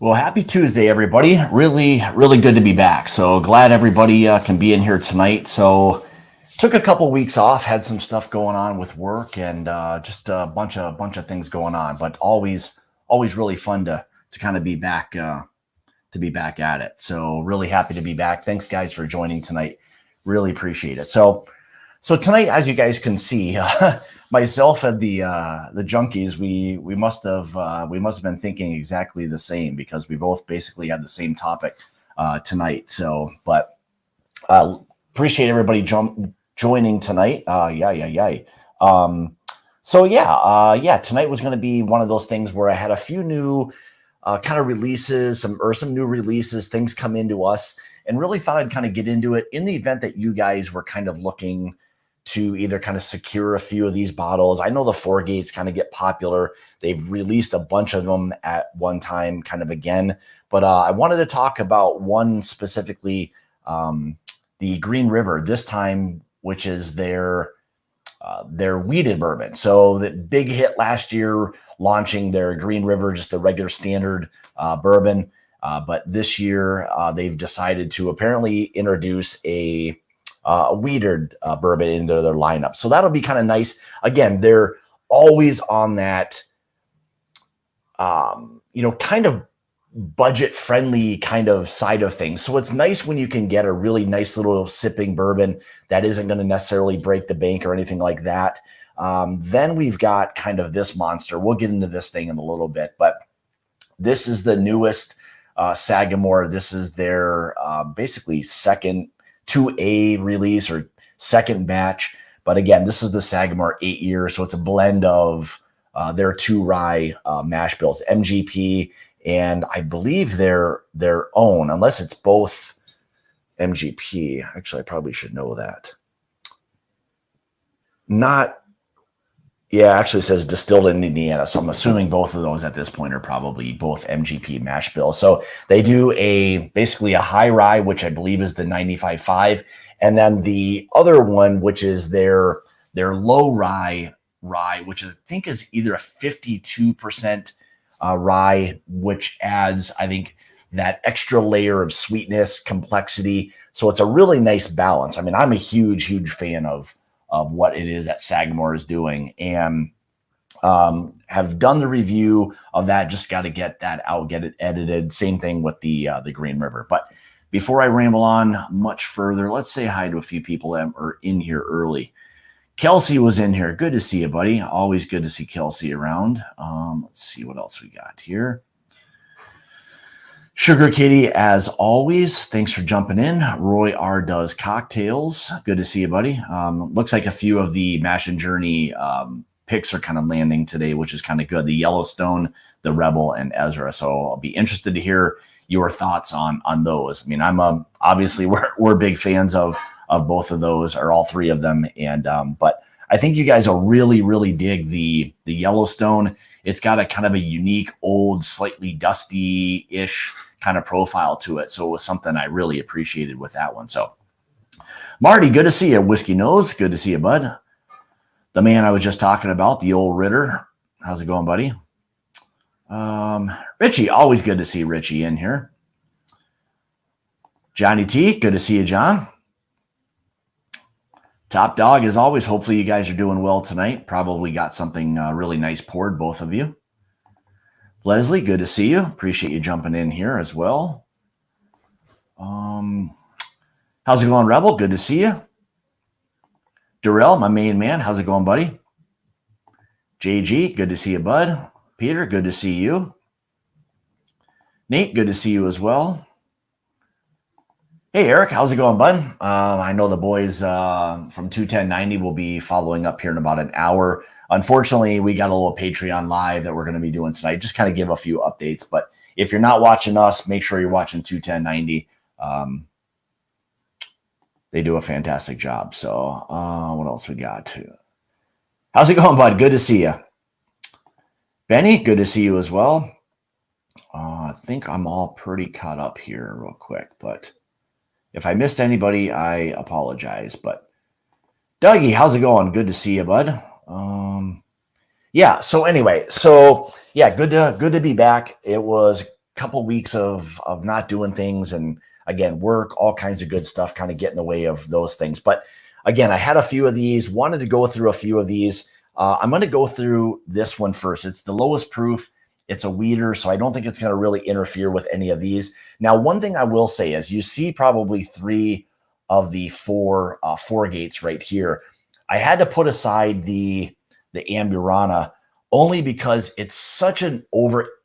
Well, happy Tuesday, everybody. Really, really good to be back. So glad everybody can be in here tonight. So took a couple weeks off, had some stuff going on with work and just a bunch of things going on. But always really fun to kind of be back to be back at it. So really happy to be back. Thanks, guys, for joining tonight. Really appreciate it. So tonight, as you guys can see, myself and the junkies, we must have been thinking exactly the same because we both basically had the same topic tonight. So, but appreciate everybody joining tonight. Yeah. So tonight was going to be one of those things where I had a few new kind of releases, some new releases, things come into us, and really thought I'd kind of get into it in the event that you guys were kind of looking to either kind of secure a few of these bottles. I know the four gates kind of get popular. They've released a bunch of them at one time kind of again, but I wanted to talk about one specifically, the Green River this time, which is their wheated bourbon. So the big hit last year launching their Green River, just a regular standard bourbon. But this year they've decided to apparently introduce a weeded bourbon into their lineup. So that'll be kind of nice. Again, they're always on that, kind of budget friendly kind of side of things. So it's nice when you can get a really nice little sipping bourbon that isn't going to necessarily break the bank or anything like that. Then we've got kind of this monster. We'll get into this thing in a little bit, but this is the newest Sagamore. This is their basically second 2A release or second batch. But again, this is the Sagamore 8 years. So it's a blend of their two rye mash bills, MGP, and I believe their own, unless it's both MGP. Actually, I probably should know that. Actually it says distilled in Indiana. So I'm assuming both of those at this point are probably both MGP mash bills. So they do basically a high rye, which I believe is the 95.5. And then the other one, which is their low rye, which I think is either a 52% rye, which adds, I think, that extra layer of sweetness, complexity. So it's a really nice balance. I mean, I'm a huge fan of what it is that Sagamore is doing, and have done the review of that. Just got to get that out, get it edited. Same thing with the Green River. But before I ramble on much further, let's say hi to a few people that are in here early. Kelsey was in here. Good to see you, buddy. Always good to see Kelsey around. Let's see what else we got here. Sugar Kitty, as always, thanks for jumping in. Roy R. does cocktails. Good to see you, buddy. Looks like a few of the Mash and Journey picks are kind of landing today, which is kind of good. The Yellowstone, the Rebel, and Ezra. So I'll be interested to hear your thoughts on those. I mean, I'm obviously we're big fans of both of those, or all three of them, and but I think you guys will really dig the Yellowstone. It's got a kind of a unique, old, slightly dusty-ish kind of profile to it. So it was something I really appreciated with that one. So Marty, good to see you. Whiskey Nose, good to see you, bud. The man I was just talking about, the old Ritter. How's it going, buddy? Richie, always good to see Richie in here. Johnny T, good to see you, John. Top Dog, as always. Hopefully you guys are doing well tonight. Probably got something really nice poured, both of you. Leslie, good to see you. Appreciate you jumping in here as well. How's it going, Rebel? Good to see you. Durrell, my main man. How's it going, buddy? JG, good to see you, bud. Peter, good to see you. Nate, good to see you as well. Hey, Eric, how's it going, bud? I know the boys from 21090 will be following up here in about an hour. Unfortunately, we got a little Patreon live that we're going to be doing tonight. Just kind of give a few updates. But if you're not watching us, make sure you're watching 21090. They do a fantastic job. So what else we got? How's it going, bud? Good to see you. Benny, good to see you as well. I think I'm all pretty caught up here real quick, but if I missed anybody, I apologize. But Dougie, how's it going? Good to see you, bud. Good to be back. It was couple weeks of not doing things, and again, work, all kinds of good stuff kind of get in the way of those things. But again, I had a few of these, wanted to go through a few of these. I'm going to go through this one first. It's the lowest proof. It's a weeder, so I don't think it's going to really interfere with any of these. Now, one thing I will say is you see probably 3 of the 4 gates right here. I had to put aside the Amburana only because it's such an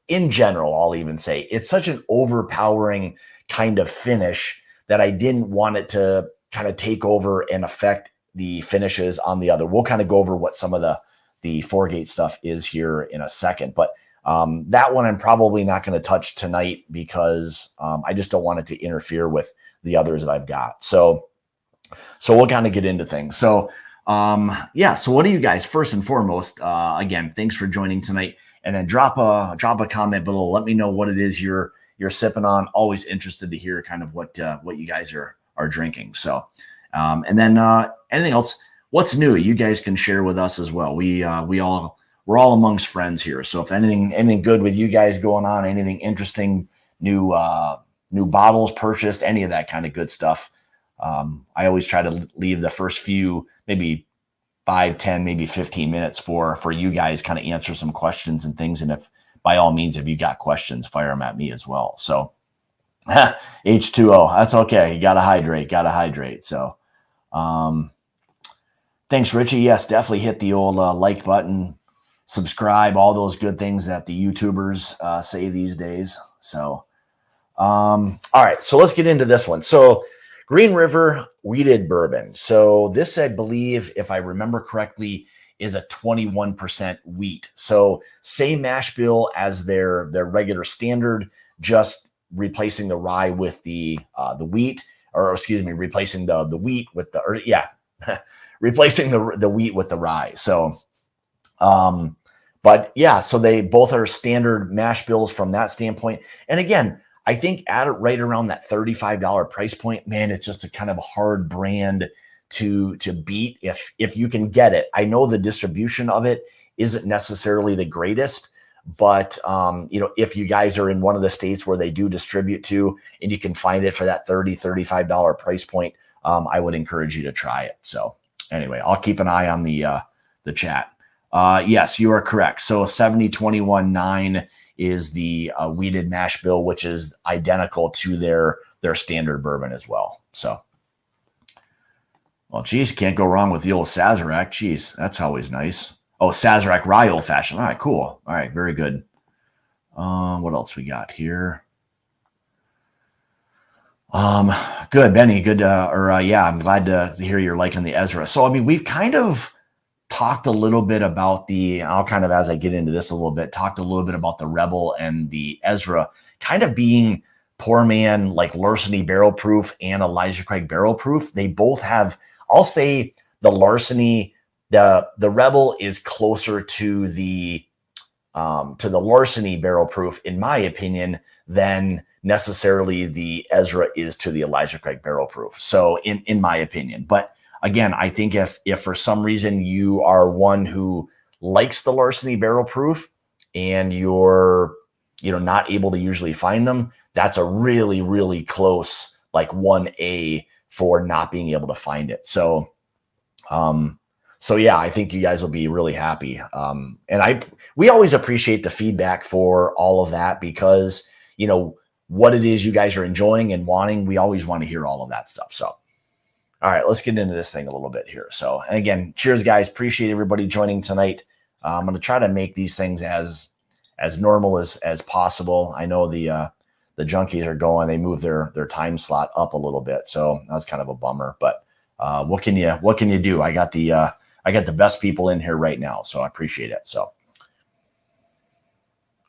in general, I'll even say, it's such an overpowering kind of finish that I didn't want it to kind of take over and affect the finishes on the other. We'll kind of go over what some of the 4-gate stuff is here in a second, but that one I'm probably not going to touch tonight because I just don't want it to interfere with the others that I've got. So we'll kind of get into things. So yeah, so what do you guys, first and foremost, again, thanks for joining tonight, and then drop a comment below. Let me know what it is you're sipping on. Always interested to hear kind of what you guys are drinking. So and then anything else, what's new, you guys can share with us as well. We're all amongst friends here. So if anything good with you guys going on, anything interesting, new bottles purchased, any of that kind of good stuff, I always try to leave the first few, maybe 5, 10, maybe 15 minutes for you guys kind of answer some questions and things. And if by all means, if you got questions, fire them at me as well. So H2O, that's okay. You got to hydrate. So thanks, Richie. Yes, definitely hit the old like button, subscribe, all those good things that the YouTubers say these days. So, all right, so let's get into this one. So Green River Wheated Bourbon. So this, I believe, if I remember correctly, is a 21% wheat. So same mash bill as their regular standard, just replacing the rye with the wheat, or excuse me, replacing the wheat with replacing the wheat with the rye. So, but yeah, so they both are standard mash bills from that standpoint. And again, I think at it right around that $35 price point, man, it's just a kind of a hard brand to beat if you can get it. I know the distribution of it isn't necessarily the greatest, but if you guys are in one of the states where they do distribute to, and you can find it for that $35 price point, I would encourage you to try it. So anyway, I'll keep an eye on the chat. Yes, you are correct. So 70-21-9 is the wheated mash bill, which is identical to their standard bourbon as well. So, well, geez, can't go wrong with the old Sazerac. Geez, that's always nice. Oh, Sazerac rye old fashioned. All right, cool. All right, very good. What else we got here? Good, Benny. Good. Yeah, I'm glad to hear you're liking the Ezra. So, I mean, we've kind of talked a little bit about I'll kind of, as I get into this a little bit, talked a little bit about the Rebel and the Ezra kind of being poor man, like Larceny barrel proof and Elijah Craig barrel proof. They both have, I'll say the Larceny, the Rebel is closer to the Larceny barrel proof, in my opinion, than necessarily the Ezra is to the Elijah Craig barrel proof. So in my opinion, but again, I think if for some reason you are one who likes the Larceny barrel proof and you're not able to usually find them, that's a really, really close like 1A for not being able to find it. So yeah, I think you guys will be really happy. And we always appreciate the feedback for all of that, because what it is you guys are enjoying and wanting, we always want to hear all of that stuff. So all right, let's get into this thing a little bit here. So, and again, cheers, guys. Appreciate everybody joining tonight. I'm going to try to make these things as normal as possible. I know the junkies are going. They moved their time slot up a little bit, so that's kind of a bummer. But what can you do? I got the best people in here right now, so I appreciate it. So,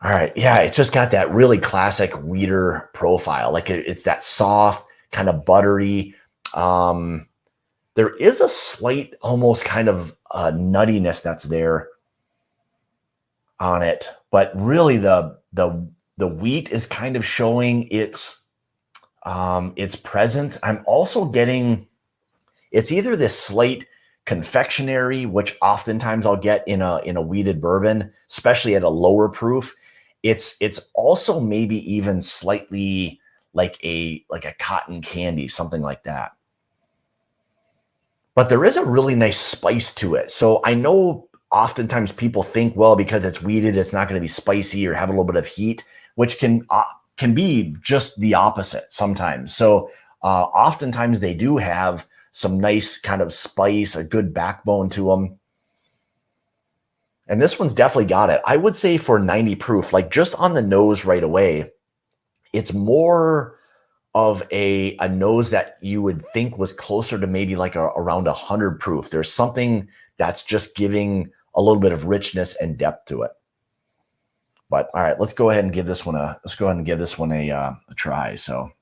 all right, yeah, it's just got that really classic wheater profile. Like it's that soft, kind of buttery. There is a slight, almost kind of nuttiness that's there on it, but really the wheat is kind of showing its presence. I'm also getting, it's either this slight confectionery, which oftentimes I'll get in a wheated bourbon, especially at a lower proof, It's also maybe even slightly like a cotton candy, something like that. But there is a really nice spice to it. So I know oftentimes people think, well, because it's weeded, it's not going to be spicy or have a little bit of heat, which can be just the opposite sometimes. So oftentimes they do have some nice kind of spice, a good backbone to them. And this one's definitely got it. I would say for 90 proof, like just on the nose right away, it's more of a nose that you would think was closer to maybe like around 100 proof. There's something that's just giving a little bit of richness and depth to it. But all right, let's go ahead and give this one a try. So,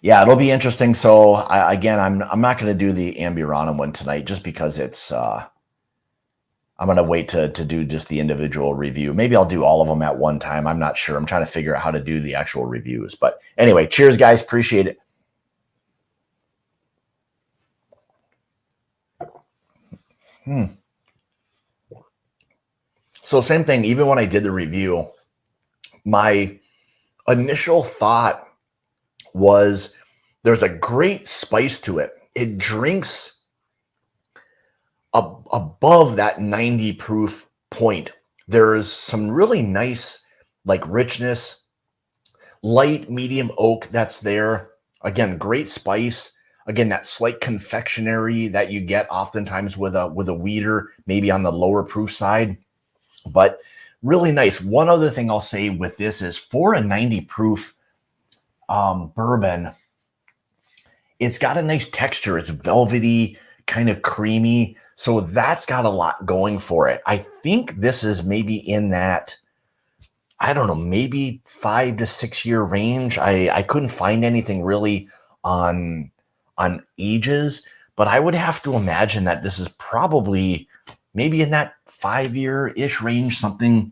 yeah, it'll be interesting. So I'm not going to do the Ambirana one tonight just because it's I'm going to wait to do just the individual review. Maybe I'll do all of them at one time. I'm not sure. I'm trying to figure out how to do the actual reviews. But anyway, cheers, guys. Appreciate it. So same thing. Even when I did the review, my initial thought was there's a great spice to it. It drinks above that 90 proof point. There's some really nice like richness, light medium oak that's there. Again, great spice. Again, that slight confectionery that you get oftentimes with a weeder, maybe on the lower proof side, but really nice. One other thing I'll say with this is for a 90 proof bourbon, it's got a nice texture. It's velvety, kind of creamy. So that's got a lot going for it. I think this is maybe in that, I don't know, maybe 5 to 6 year range. I couldn't find anything really on ages, but I would have to imagine that this is probably maybe in that 5-year-ish range, something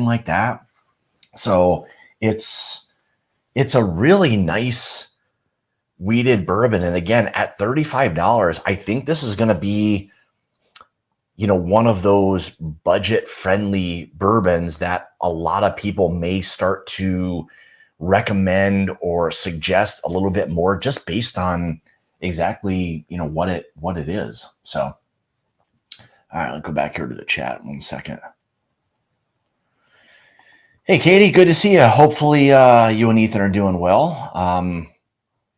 like that. So it's a really nice weeded bourbon. And again, at $35, I think this is going to be, one of those budget friendly bourbons that a lot of people may start to recommend or suggest a little bit more just based on exactly, what it is. So, all right, let's go back here to the chat 1 second. Hey, Katie, good to see you. Hopefully you and Ethan are doing well.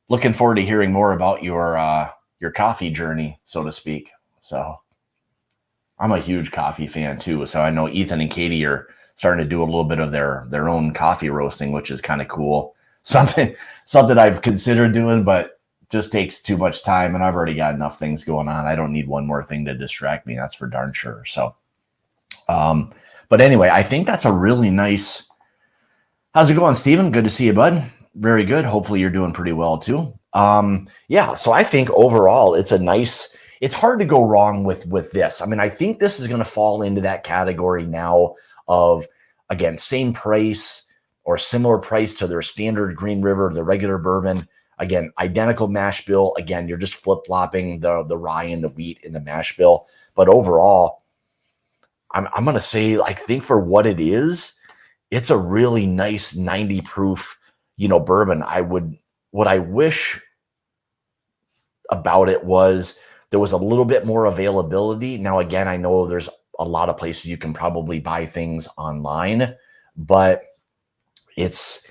Looking forward to hearing more about your coffee journey, so to speak. So I'm a huge coffee fan too. So I know Ethan and Katie are starting to do a little bit of their own coffee roasting, which is kind of cool. Something I've considered doing, but just takes too much time. And I've already got enough things going on. I don't need one more thing to distract me. That's for darn sure. So, but anyway, I think that's a really nice. How's it going, Steven? Good to see you, bud. Very good. Hopefully you're doing pretty well too. Yeah. So I think overall it's hard to go wrong with this. I mean, I think this is going to fall into that category now of, again, same price or similar price to their standard Green River, the regular bourbon. Again, identical mash bill. Again, you're just flip-flopping the rye and the wheat in the mash bill. But overall, I'm going to say, I think for what it is, it's a really nice 90 proof, bourbon. What I wish about it was there was a little bit more availability. Now, again, I know there's a lot of places you can probably buy things online, but it's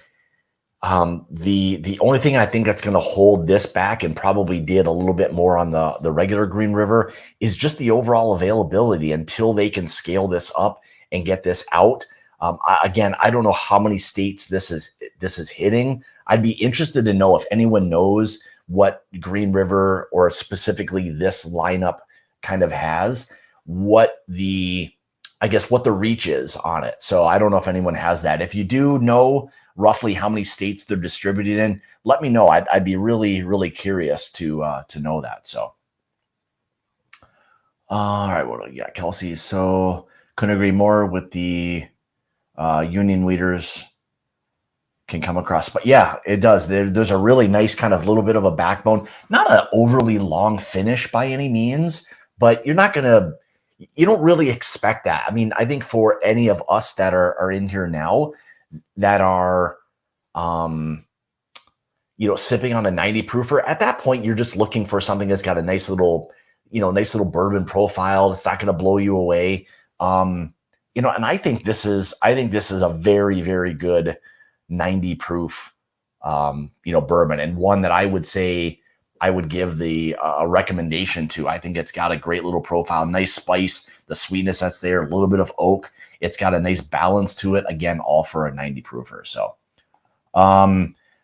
the only thing I think that's going to hold this back, and probably did a little bit more on the regular Green River, is just the overall availability until they can scale this up and get this out. I don't know how many states this is hitting. I'd be interested to know if anyone knows what Green River, or specifically this lineup, kind of has, what the reach is on it. So I don't know if anyone has that. If you do know roughly how many states they're distributed in, let me know. I'd be really, really curious to know that. So, all right, what do we got, Kelsey? So couldn't agree more with the union leaders can come across, but yeah, it does. There's a really nice kind of little bit of a backbone, not an overly long finish by any means, but you're not gonna, you don't really expect that. I mean, I think for any of us that are in here now that are, sipping on a 90 proofer, at that point, you're just looking for something that's got a nice little bourbon profile. It's not going to blow you away. And I think this is a very, very good 90 proof, bourbon, and one that I would say I would give a recommendation to. I think it's got a great little profile, nice spice, the sweetness that's there, a little bit of oak. It's got a nice balance to it. Again, all for a 90 proofer.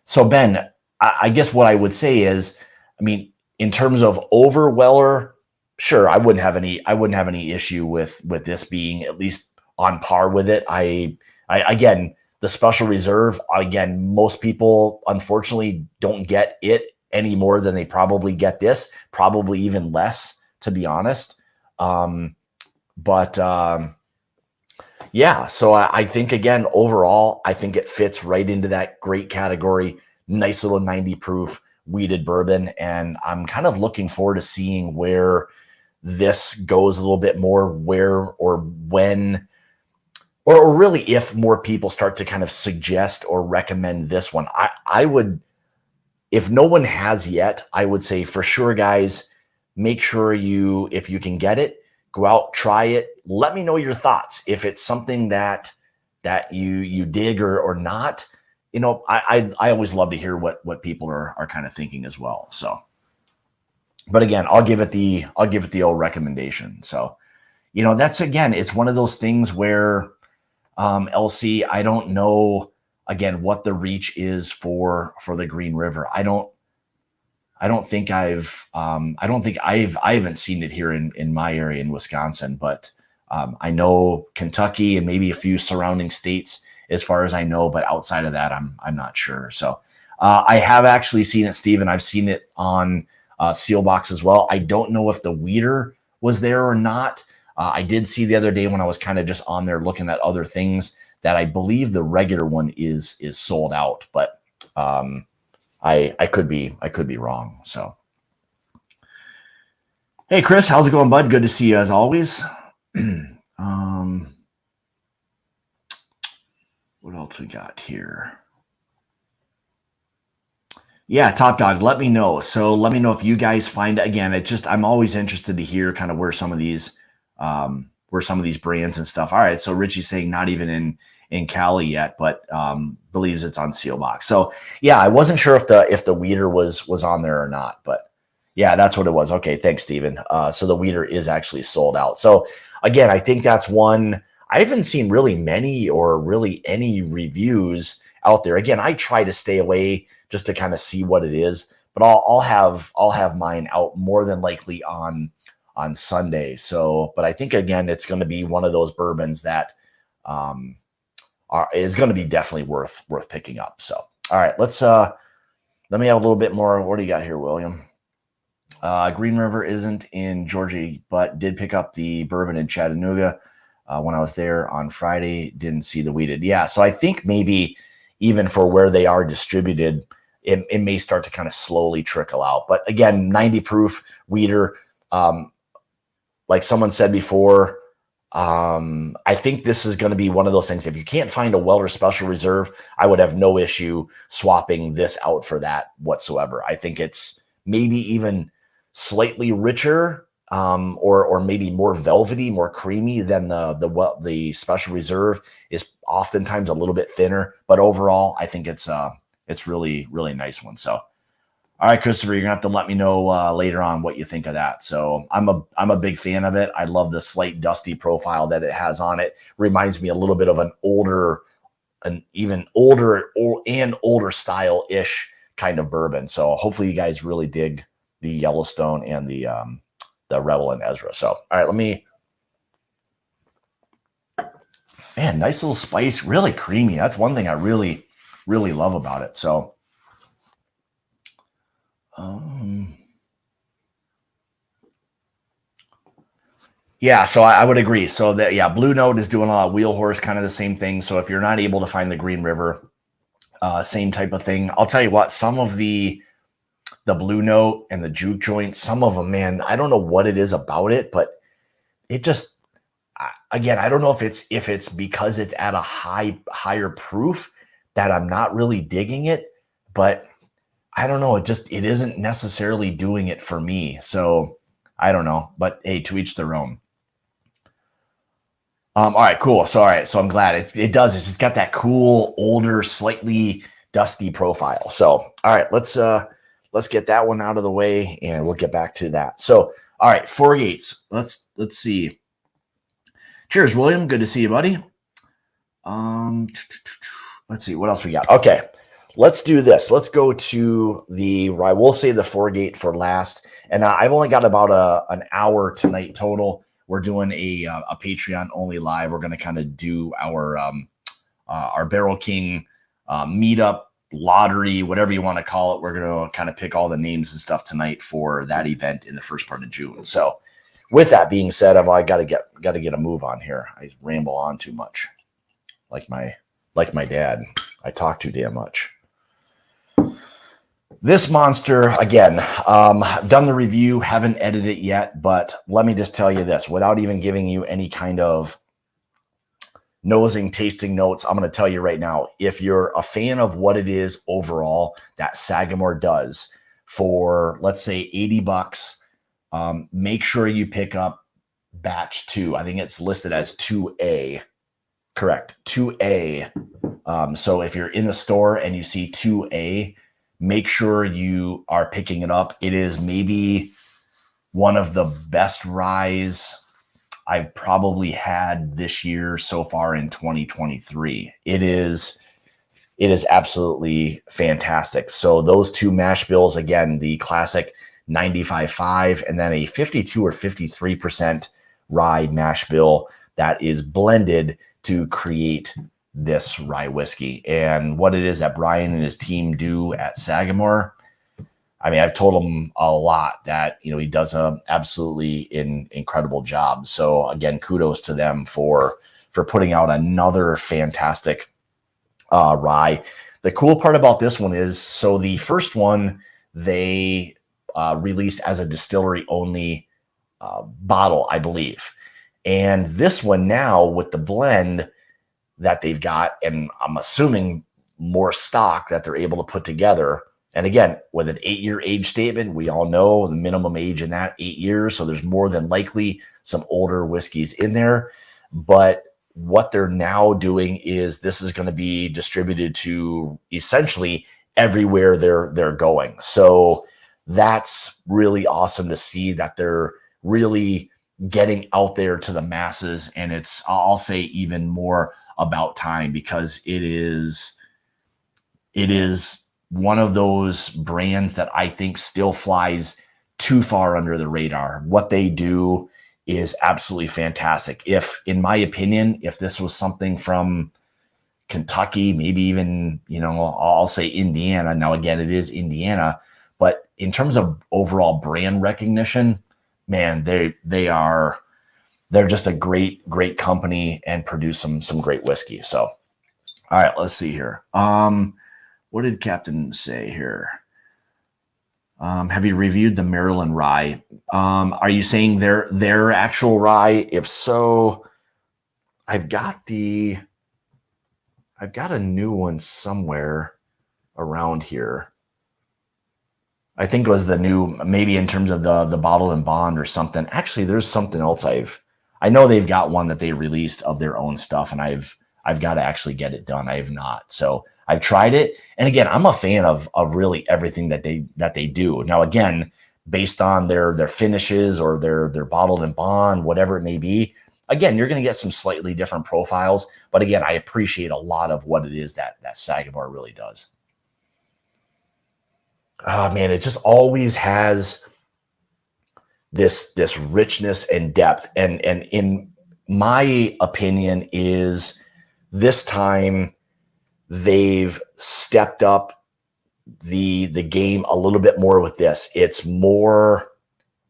So Ben, I guess what I would say is, I mean, in terms of over Weller, sure, I wouldn't have any issue with this being at least on par with it. I again, the special reserve, again, most people unfortunately don't get it any more than they probably get this, probably even less, to be honest. Yeah, so I think, again, overall, I think it fits right into that great category. Nice little 90 proof wheated bourbon. And I'm kind of looking forward to seeing where this goes a little bit more, where or when, or really if more people start to kind of suggest or recommend this one. I would, if no one has yet, I would say for sure, guys, make sure if you can get it, go out, try it. Let me know your thoughts. If it's something that you dig or not, I always love to hear what people are kind of thinking as well. So, but again, I'll give it the old recommendation. So, that's, again, it's one of those things where, LC, I don't know, again, what the reach is for the Green River. I haven't seen it here in my area in Wisconsin, but I know Kentucky and maybe a few surrounding states, as far as I know, but outside of that, I'm not sure. So I have actually seen it, Steve, and I've seen it on Sealbox as well. I don't know if the weeder was there or not. I did see the other day when I was kind of just on there looking at other things that I believe the regular one is sold out, but I could be wrong. So, hey, Chris, how's it going, bud? Good to see you as always. What else we got here? Yeah, Top Dog, let me know. So let me know if you guys find, again, I'm always interested to hear kind of where some of these brands and stuff. All right, so Richie's saying not even in Cali yet, but believes it's on Sealbox. So yeah, I wasn't sure if the weeder was on there or not, but yeah, that's what it was. Okay, thanks, Steven. So the weeder is actually sold out. So again, I think that's one. I haven't seen really many or really any reviews out there. Again, I try to stay away just to kind of see what it is, but I'll have mine out more than likely on Sunday. So, but I think, again, it's going to be one of those bourbons that is going to be definitely worth picking up. So, all right, let me have a little bit more. What do you got here, William? Green River isn't in Georgia, but did pick up the bourbon in Chattanooga when I was there on Friday. Didn't see the wheated. Yeah, so I think maybe even for where they are distributed, it may start to kind of slowly trickle out. But again, 90 proof weeder. Like someone said before, I think this is going to be one of those things. If you can't find a Weller Special Reserve, I would have no issue swapping this out for that whatsoever. I think it's maybe even slightly richer, or maybe more velvety, more creamy than the Special Reserve is oftentimes a little bit thinner. But overall, I think it's really, really nice one. So. All right, Christopher, you're gonna have to let me know later on what you think of that. So I'm a big fan of it. I love the slight dusty profile that it has on it. Reminds me a little bit of an even older style-ish kind of bourbon. So hopefully you guys really dig the Yellowstone and the Rebel and Ezra. So all right, nice little spice, really creamy. That's one thing I really, really love about it. So. Yeah, so I would agree. So that, yeah, Blue Note is doing a lot of Wheel Horse, kind of the same thing. So if you're not able to find the Green River, same type of thing. I'll tell you what, some of the Blue Note and the Juke Joint, some of them, man, I don't know what it is about it, but it just, again, I don't know if it's because it's at a higher proof that I'm not really digging it, but I don't know. It isn't necessarily doing it for me. So I don't know, but hey, to each their own. All right, cool. So, all right. So I'm glad it does. It's just got that cool, older, slightly dusty profile. So, all right, let's get that one out of the way and we'll get back to that. So, all right, 4 Gates. Let's see. Cheers, William. Good to see you, buddy. Let's see what else we got. Okay, let's do this. Let's go to we'll say the 4 Gate for last. And I've only got about an hour tonight total. We're doing a Patreon only live. We're going to kind of do our Barrel King meetup, lottery, whatever you want to call it. We're going to kind of pick all the names and stuff tonight for that event in the first part of June. So with that being said, I got to get a move on here. I ramble on too much, like my dad. I talk too damn much. This monster, again, done the review, haven't edited it yet, but let me just tell you this, without even giving you any kind of nosing, tasting notes, I'm going to tell you right now, if you're a fan of what it is overall that Sagamore does for, let's say, $80, make sure you pick up batch 2. I think it's listed as 2A. Correct, 2A. So if you're in the store and you see 2A, make sure you are picking it up. It is maybe one of the best ryes I've probably had this year so far in 2023. It is absolutely fantastic. So those 2 mash bills, again, the classic 95.5 and then a 52 or 53% rye mash bill that is blended to create this rye whiskey. And what it is that Brian and his team do at Sagamore, I mean, I've told him a lot that, he does a absolutely incredible job. So again, kudos to them for putting out another fantastic rye. The cool part about this one is, so the first one they released as a distillery only bottle, I believe. And this one now with the blend that they've got, and I'm assuming more stock that they're able to put together. And again, with an 8-year age statement, we all know the minimum age in that 8 years. So there's more than likely some older whiskeys in there. But what they're now doing is this is going to be distributed to essentially everywhere they're going. So that's really awesome to see that they're really getting out there to the masses. And it's, I'll say, even more about time, because it is one of those brands that I think still flies too far under the radar. What they do is absolutely fantastic. If, in my opinion, if this was something from Kentucky, maybe even, I'll say Indiana. Now, again, it is Indiana, but in terms of overall brand recognition, man, they're just a great company and produce some great whiskey. So, all right, let's see here. What did Captain say here? Have you reviewed the Maryland rye? Are you saying their actual rye? If so, I've got a new one somewhere around here. I think it was the new, maybe in terms of the bottle and bond or something. Actually, there's something else I know they've got one that they released of their own stuff, and I've got to actually get it done. I have not. So I've tried it. And again, I'm a fan of really everything that they do. Now, again, based on their finishes or their bottled and bond, whatever it may be, again, you're going to get some slightly different profiles. But again, I appreciate a lot of what it is that Sagamore really does. Oh, man, it just always has this richness and depth. And in my opinion is this time they've stepped up the game a little bit more with this. It's more,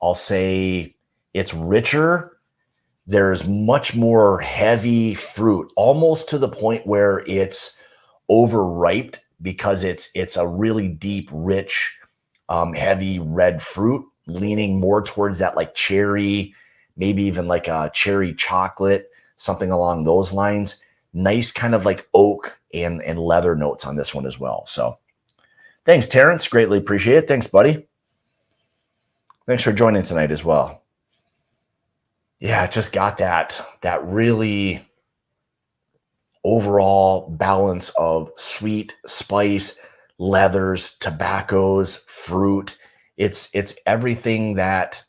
I'll say, it's richer. There's much more heavy fruit, almost to the point where it's overripe, because it's a really deep, rich, heavy red fruit, leaning more towards that like cherry, maybe even like a cherry chocolate, something along those lines. Nice kind of like oak and leather notes on this one as well. So thanks, Terrence. Greatly appreciate it. Thanks, buddy. Thanks for joining tonight as well. Yeah, it just got that really overall balance of sweet, spice, leathers, tobaccos, fruit. It's everything that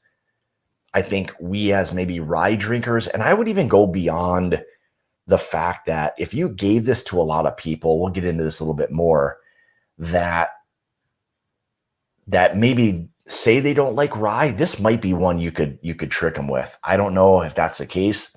I think we as maybe rye drinkers, and I would even go beyond the fact that if you gave this to a lot of people, we'll get into this a little bit more, that maybe say they don't like rye, this might be one you could trick them with. I don't know if that's the case,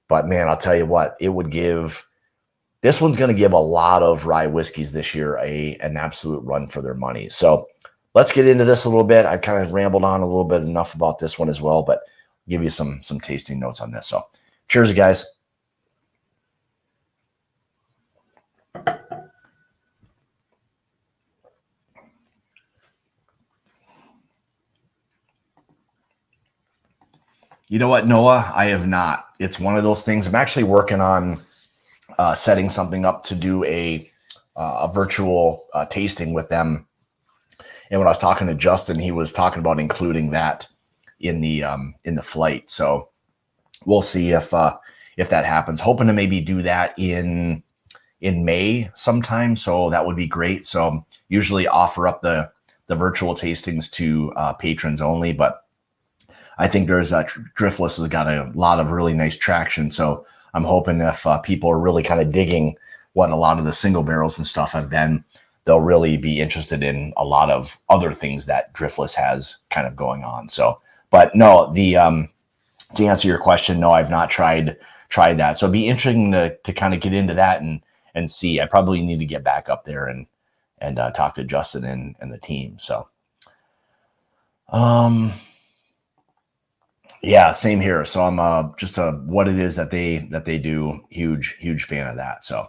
but man, I'll tell you what, this one's going to give a lot of rye whiskeys this year an absolute run for their money. So let's get into this a little bit. I kind of rambled on a little bit enough about this one as well, but I'll give you some tasting notes on this. So cheers, guys. You know what, Noah? I have not. It's one of those things. I'm actually working on setting something up to do a virtual tasting with them. And when I was talking to Justin, he was talking about including that in the flight. So we'll see if that happens. Hoping to maybe do that in May sometime. So that would be great. So usually offer up the virtual tastings to patrons only, but I think there's Driftless has got a lot of really nice traction. So I'm hoping if people are really kind of digging what a lot of the single barrels and stuff have been, they'll really be interested in a lot of other things that Driftless has kind of going on. So, but no, to answer your question, no, I've not tried that. So it'd be interesting to kind of get into that and see. I probably need to get back up there and talk to Justin and the team. So, yeah, same here. So I'm just what it is that they do. Huge fan of that. So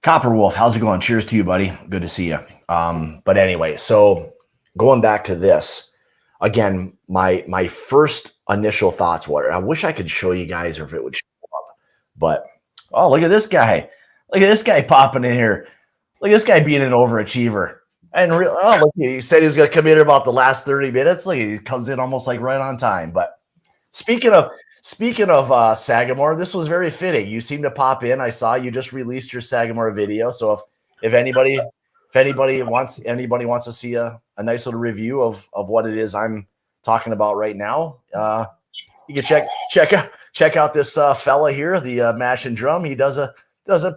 Copper Wolf, how's it going? Cheers to you, buddy. Good to see you. But anyway, so going back to this again, my first initial thoughts were, I wish I could show you guys or if it would show up, but oh, look at this guy. Look at this guy popping in here. Look at this guy being an overachiever. Look, he said he was going to come in about the last 30 minutes. Like he comes in almost like right on time. But speaking of Sagamore, this was very fitting. You seem to pop in. I saw you just released your Sagamore video. So if anybody wants to see a nice little review of what it is I'm talking about right now, you can check out this fella here, the Mash and Drum. He does a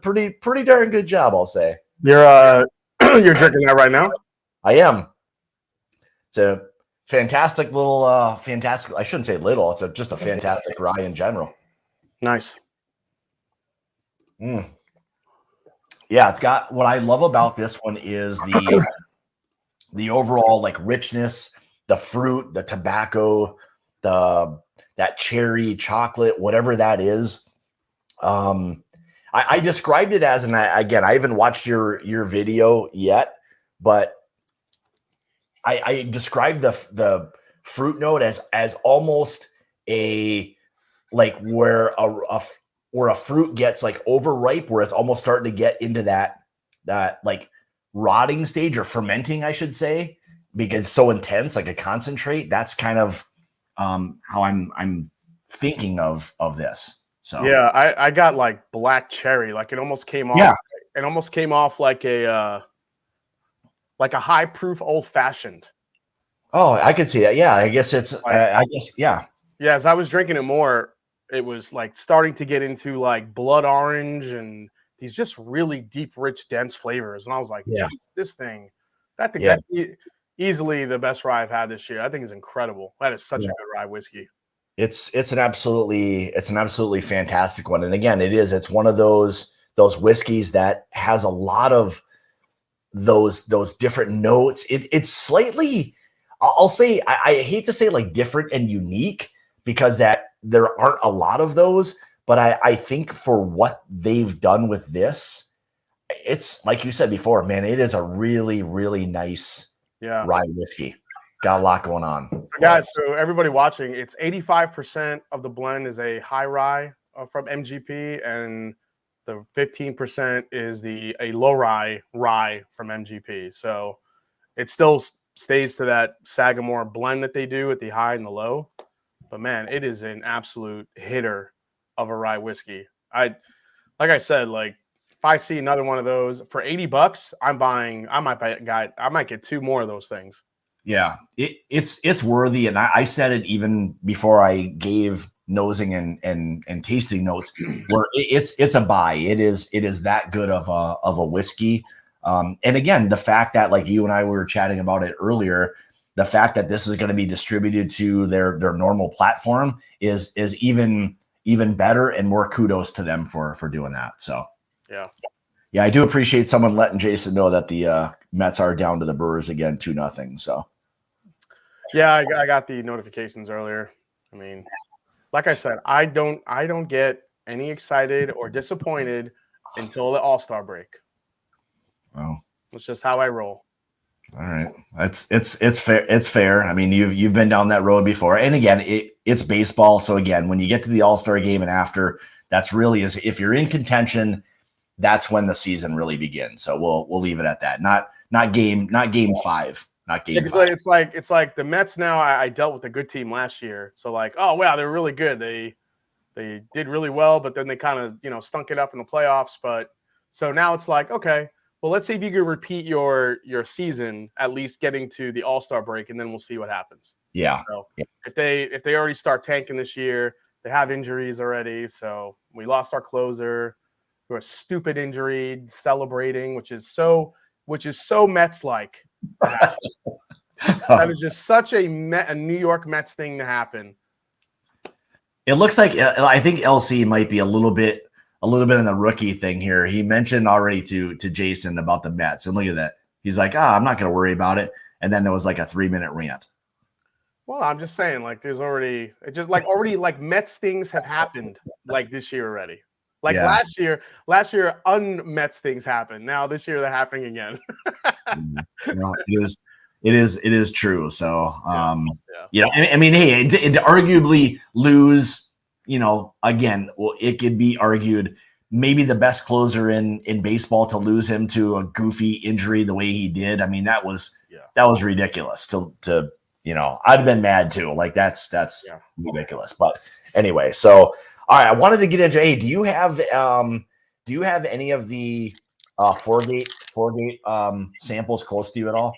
pretty darn good job, I'll say. You're drinking that right now? I am. It's a fantastic little, I shouldn't say little. It's just a fantastic rye in general. Nice. Yeah, it's got, what I love about this one is the overall like richness, the fruit, the tobacco, that cherry chocolate, whatever that is. I described it as, and I haven't watched your video yet, but I described the fruit note as almost a like where a fruit gets like overripe, where it's almost starting to get into that like rotting stage or fermenting, I should say, because it's so intense, like a concentrate. That's kind of how I'm thinking of this. So yeah, I got like black cherry. Like it almost came off. Yeah. It almost came off like a high proof old fashioned. Oh, I could see that. Yeah, I guess it's. I guess yeah. Yeah, as I was drinking it more, it was like starting to get into like blood orange and these just really deep, rich, dense flavors. And I was like, Yeah, this thing, that's easily the best rye I've had this year. I think it's incredible. That is such a good rye whiskey. It's an absolutely fantastic one. And again, it's one of those whiskeys that has a lot of those different notes. It's slightly, I'll say, I hate to say like different and unique because that there aren't a lot of those, but I think for what they've done with this, it's like you said before, man, it is a really, really nice rye whiskey. got a lot going on. Guys, so everybody watching, it's 85% of the blend is a high rye from MGP, and the 15% is a low rye from MGP. So it still stays to that Sagamore blend that they do at the high and the low. But man, it is an absolute hitter of a rye whiskey. Like I said, like if I see another one of those for $80, I'm buying. I might get 2 more of those things. Yeah, it's worthy, and I said it even before I gave nosing and tasting notes. Where it's a buy. It is that good of a whiskey. And again, the fact that like you and I were chatting about it earlier, the fact that this is going to be distributed to their normal platform is even better, and more kudos to them for doing that. So yeah, I do appreciate someone letting Jason know that the Mets are down to the Brewers again, 2-0. So yeah, I got the notifications earlier. I mean, like I said, I don't get any excited or disappointed until the All-Star break. Well, that's just how I roll. All right, it's fair. It's fair. I mean, you've been down that road before, and again, it's baseball. So again, when you get to the All-Star game and after, that's really is if you're in contention, that's when the season really begins. So we'll leave it at that. Not game 5. Not game 5. It's like the Mets now. I dealt with a good team last year, so like, oh wow, they're really good. They did really well, but then they kind of stunk it up in the playoffs. But so now it's like, okay, well, let's see if you can repeat your season, at least getting to the All-Star break, and then we'll see what happens. Yeah. So if they already start tanking this year, they have injuries already. So we lost our closer, who a stupid injury, celebrating, which is so Mets-like. That is just such a New York Mets thing to happen. It looks like I think LC might be a little bit in the rookie thing here. He mentioned already to Jason about the Mets, and look at that. He's like, I'm not going to worry about it. And then there was like a 3-minute rant. Well, I'm just saying, like, there's already Mets things have happened like this year already. Like last year, un-Mets things happened. Now this year they're happening again. It is true. So, I mean, hey, to arguably lose, again, well, it could be argued maybe the best closer in baseball, to lose him to a goofy injury the way he did. I mean, that was ridiculous to I'd have been mad too. Like that's ridiculous. But anyway, so all right, I wanted to get into. Hey, do you have any of the four-gate samples close to you at all?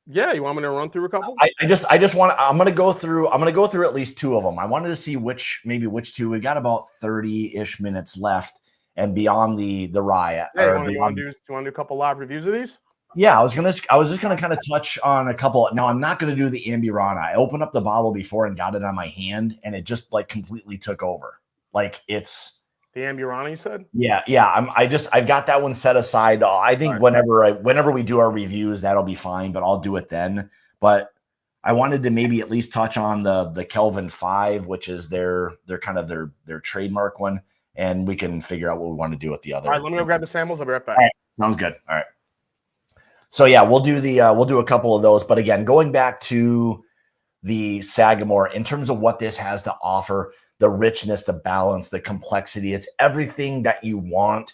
Yeah, you want me to run through a couple? I just want. I'm gonna go through at least 2 of them. I wanted to see which 2. We've got about 30-ish minutes left, and beyond the riot. Hey, you want to do a couple live reviews of these? Yeah, I was just gonna kind of touch on a couple. Now I'm not gonna do the Ambirana. I opened up the bottle before and got it on my hand, and it just like completely took over. Like it's the Ambirana, you said? Yeah. I've got that one set aside. I think whenever we do our reviews, that'll be fine, but I'll do it then. But I wanted to maybe at least touch on the Kelvin 5, which is their kind of their trademark one, and we can figure out what we want to do with the other. All right, let me go grab the samples. I'll be right back. All right, sounds good. All right. So yeah, we'll do a couple of those. But again, going back to the Sagamore, in terms of what this has to offer, the richness, the balance, the complexity, it's everything that you want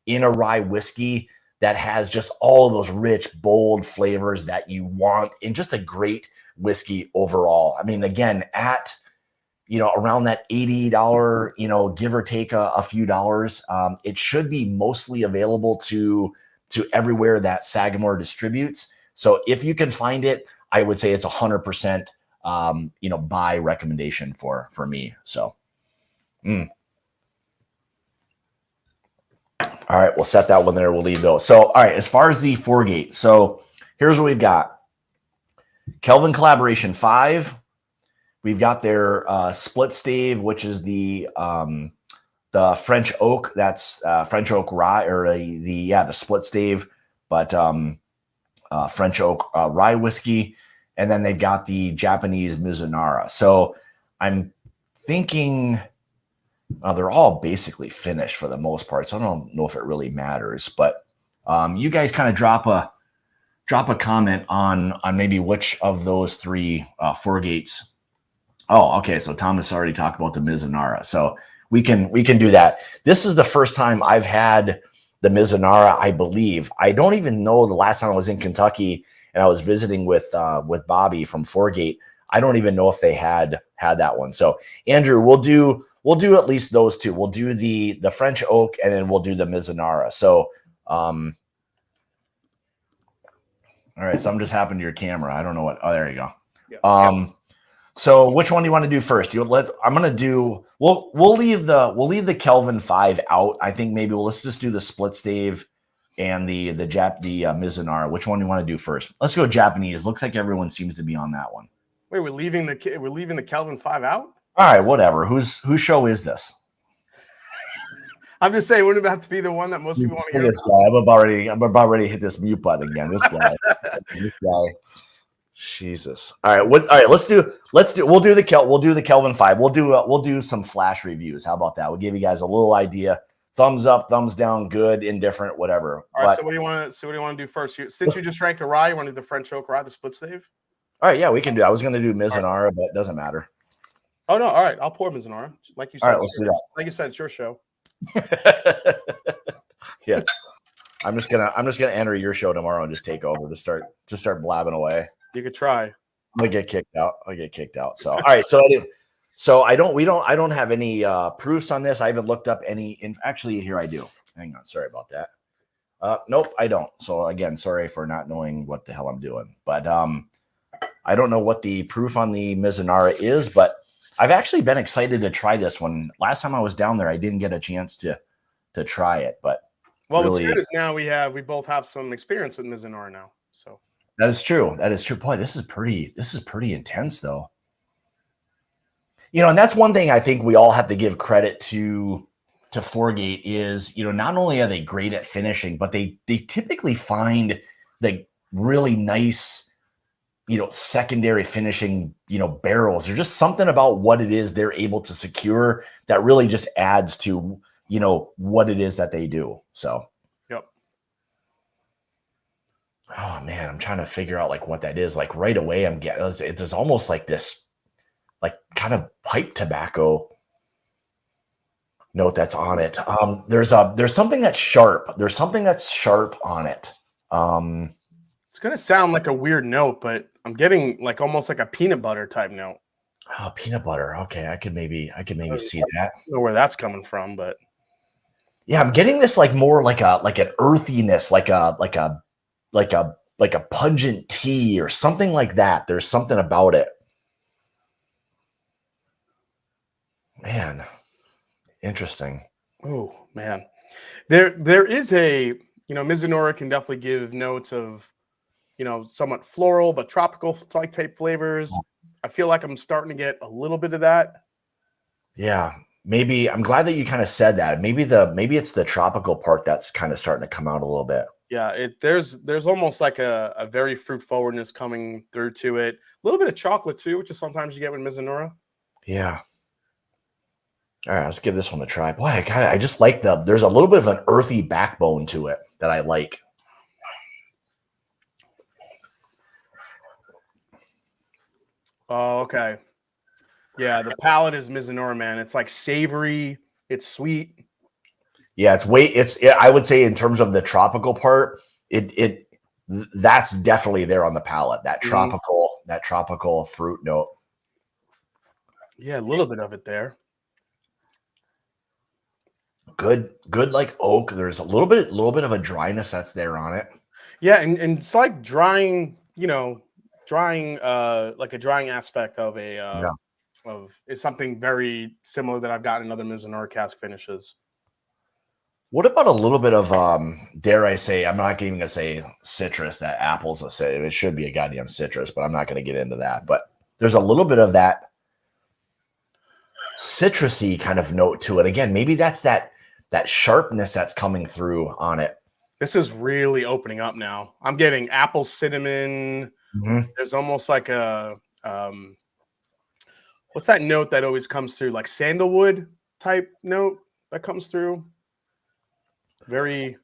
in a rye whiskey that has just all of those rich, bold flavors that you want in just a great whiskey overall. I mean, again, at around that $80, give or take a few dollars, it should be mostly available to everywhere that Sagamore distributes. So if you can find it, I would say it's 100%, buy recommendation for me. So, all right, we'll set that one there. We'll leave those. So, all right, as far as the 4-gate, so here's what we've got. Kelvin Collaboration 5. We've got their split stave, which is the French oak. That's French oak rye, or the split stave, but French oak rye whiskey. And then they've got the Japanese Mizunara. So I'm thinking they're all basically finished for the most part. So I don't know if it really matters, but you guys kind of drop drop a comment on maybe which of those three four gates. Oh, okay. So Thomas already talked about the Mizunara. So we can do that. This is the first time I've had the Mizunara, I believe. I don't even know the last time I was in Kentucky and I was visiting with Bobby from Foregate. I don't even know if they had that one. So Andrew, we'll do at least those two. We'll do the French oak and then we'll do the Mizunara. So all right, something just happened to your camera. I don't know what. Oh, there you go. Yeah. So which one do you want to do first? I'm gonna do. We'll leave the Kelvin 5 out. I think maybe let's just do the split stave and the Mizunara. Which one do you want to do first? Let's go Japanese. Looks like everyone seems to be on that one. Wait, we're leaving the Kelvin 5 out? All right, whatever. Whose show is this? I'm just saying, wouldn't it have to be the one that most people want to hear? This guy. I'm about ready to hit this mute button again. This guy. This guy. Jesus. All right. All right. We'll do the Kelvin 5. We'll do some flash reviews. How about that? We'll give you guys a little idea. Thumbs up, thumbs down, good, indifferent, whatever. All right. So what do you want to do first? Since you just drank a rye, you want to do the French oak rye, the split stave? All right. Yeah, we can do. I was going to do Mizunara, but it doesn't matter. Oh no. All right. I'll pour Mizunara. Like you said. All right. Let's do that. Like you said, it's your show. Yeah. I'm just gonna enter your show tomorrow and just take over. Just start blabbing away. You could try. I'll get kicked out. So all right. I don't have any proofs on this. I haven't looked up any. Actually, here I do. Hang on. Sorry about that. Nope, I don't. So again, sorry for not knowing what the hell I'm doing. But I don't know what the proof on the Mizunara is, but I've actually been excited to try this one. Last time I was down there, I didn't get a chance to try it. But well, what's good is now we both have some experience with Mizunara now. So that is true. Boy, this is pretty intense, though. And that's one thing I think we all have to give credit to Foregate is, not only are they great at finishing, but they typically find the really nice, secondary finishing, barrels. There's just something about what it is they're able to secure that really just adds to, what it is that they do. So, yep. Oh man, I'm trying to figure out like what that is. Like right away, I'm getting there's almost like this, like kind of pipe tobacco note that's on it. There's something that's sharp. There's something that's sharp on it. It's gonna sound like a weird note, but I'm getting like almost like a peanut butter type note. Oh, peanut butter. Okay, I could maybe see that. I don't know where that's coming from, but yeah, I'm getting this like more like an earthiness, like a pungent tea or something like that. There's something about it. Man, interesting. Oh man, there is a Mizunara can definitely give notes of somewhat floral but tropical type flavors. I feel like I'm starting to get a little bit of that. Yeah, maybe I'm glad that you kind of said that. Maybe it's the tropical part that's kind of starting to come out a little bit. Yeah, there's almost like a very fruit forwardness coming through to it. A little bit of chocolate too, which is sometimes you get with Mizunara. Yeah. All right, let's give this one a try. Boy, I just like there's a little bit of an earthy backbone to it that I like. Oh, okay. Yeah, the palate is Mizunara, man. It's like savory, it's sweet. Yeah, I would say in terms of the tropical part, that's definitely there on the palate. That tropical fruit note. Yeah, a little bit of it there. Good like oak. There's a little bit of a dryness that's there on it. Yeah, and it's like drying like a drying aspect of is something very similar that I've gotten in other Mizunara cask finishes. What about a little bit of dare I say, I'm not even gonna say citrus, that apple's it should be a goddamn citrus, but I'm not gonna get into that. But there's a little bit of that citrusy kind of note to it. Again, maybe that's that sharpness that's coming through on it. This is really opening up now. I'm getting apple cinnamon. Mm-hmm. There's almost like a what's that note that always comes through? Like sandalwood type note that comes through. Very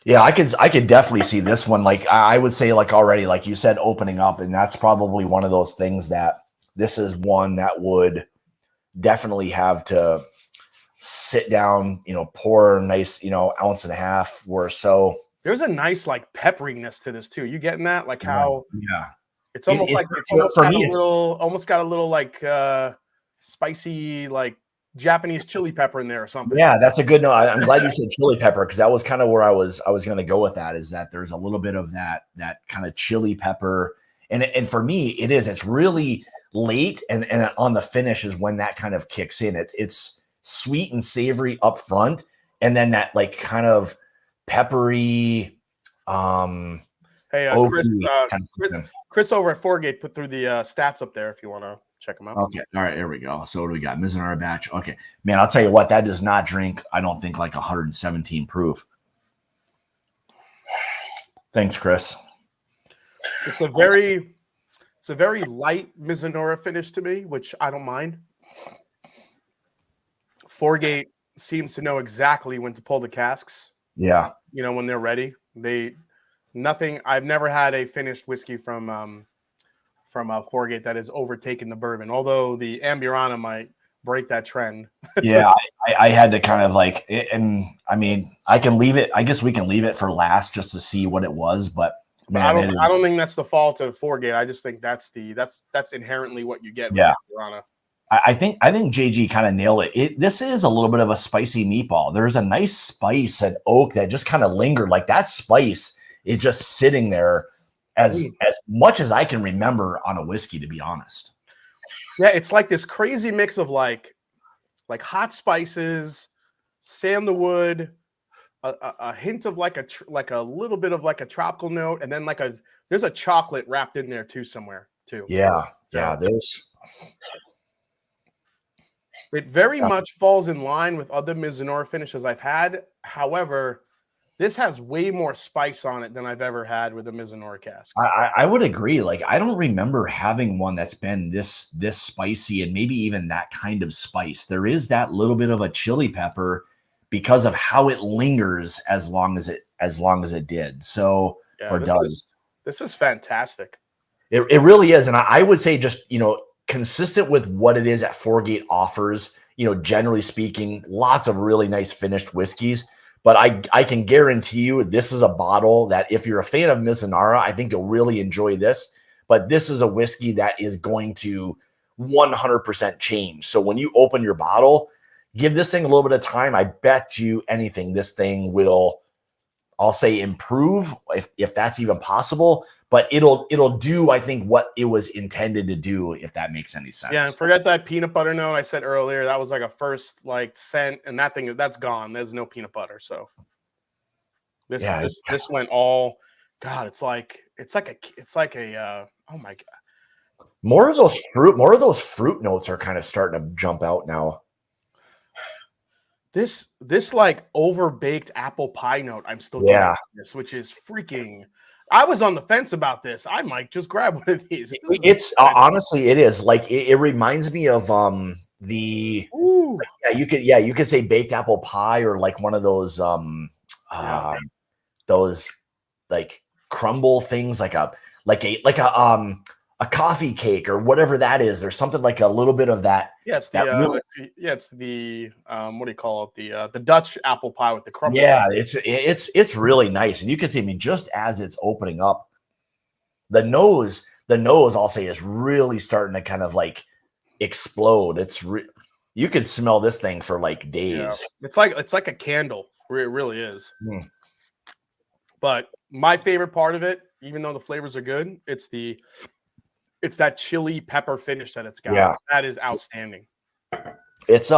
Yeah, I could definitely see this one. Like I would say, like already, like you said, opening up, and that's probably one of those things that this is one that would definitely have to sit down, pour a nice, ounce and a half or so. There's a nice like pepperiness to this too. You getting that? Like how Yeah. it's almost like it's almost for got a me, little like spicy like Japanese chili pepper in there or something. yeah, that's a good note. I'm glad you said chili pepper because that was kind of where I was going to go with that. Is that there's a little bit of that kind of chili pepper, and for me, it's really late, and on the finish is when that kind of kicks in. It's sweet and savory up front, and then that like kind of peppery, Hey, oaky kind of thing. Chris over at Foregate put through the stats up there if you want to check them out. Okay. All right. Here we go. So what do we got? Mizunara batch. Okay. Man, I'll tell you what, that does not drink, I don't think, like 117 proof. Thanks, Chris. It's a very light Mizunara finish to me, which I don't mind. Foregate seems to know exactly when to pull the casks. Yeah. When they're ready. I've never had a finished whiskey from Foregate that has overtaken the bourbon, although the Amburana might break that trend. Yeah, I had to kind of like, and I mean, I can leave it. I guess we can leave it for last just to see what it was. But man, I don't think that's the fault of Foregate. I just think that's inherently what you get with Amburana. I think JG kind of nailed it. This is a little bit of a spicy meatball. There's a nice spice and oak that just kind of lingered. Like that spice is just sitting there as much as I can remember on a whiskey, to be honest. Yeah, it's like this crazy mix of like hot spices, sandalwood, a hint of like a little bit of like a tropical note, and then there's a chocolate wrapped in there too somewhere too. Yeah, there's. It very much falls in line with other Mizunara finishes I've had. However, this has way more spice on it than I've ever had with a Mizunara cask. I would agree. Like I don't remember having one that's been this spicy and maybe even that kind of spice. There is that little bit of a chili pepper because of how it lingers as long as it did. So this is fantastic. It really is, and I would say just consistent with what it is that Foregate offers. Generally speaking, lots of really nice finished whiskeys. But I can guarantee you this is a bottle that if you're a fan of Mizunara, I think you'll really enjoy this. But this is a whiskey that is going to 100% change. So when you open your bottle, give this thing a little bit of time. I bet you anything this thing will, I'll say, improve if that's even possible. But it'll do, I think, what it was intended to do, if that makes any sense. Yeah, and forget that peanut butter note I said earlier. That was like a first scent, and that's gone. There's no peanut butter. So this went all. God, it's like a oh my God. More of those fruit notes are kind of starting to jump out now. This like overbaked apple pie note. I'm still getting this, which is freaking. I was on the fence about this. I might just grab one of these. It's honestly, it is like it reminds me of the you could say baked apple pie or like one of those those like crumble things like a coffee cake or whatever that is. There's something like a little bit of that. Yeah, it's the what do you call it? The Dutch apple pie with the crumble. Yeah, it's really nice, and you can see. I mean, just as it's opening up, the nose I'll say is really starting to kind of like explode. You could smell this thing for like days. Yeah. It's like a candle. It really is. Mm. But my favorite part of it, even though the flavors are good, it's that chili pepper finish that it's got. Yeah. That is outstanding. It's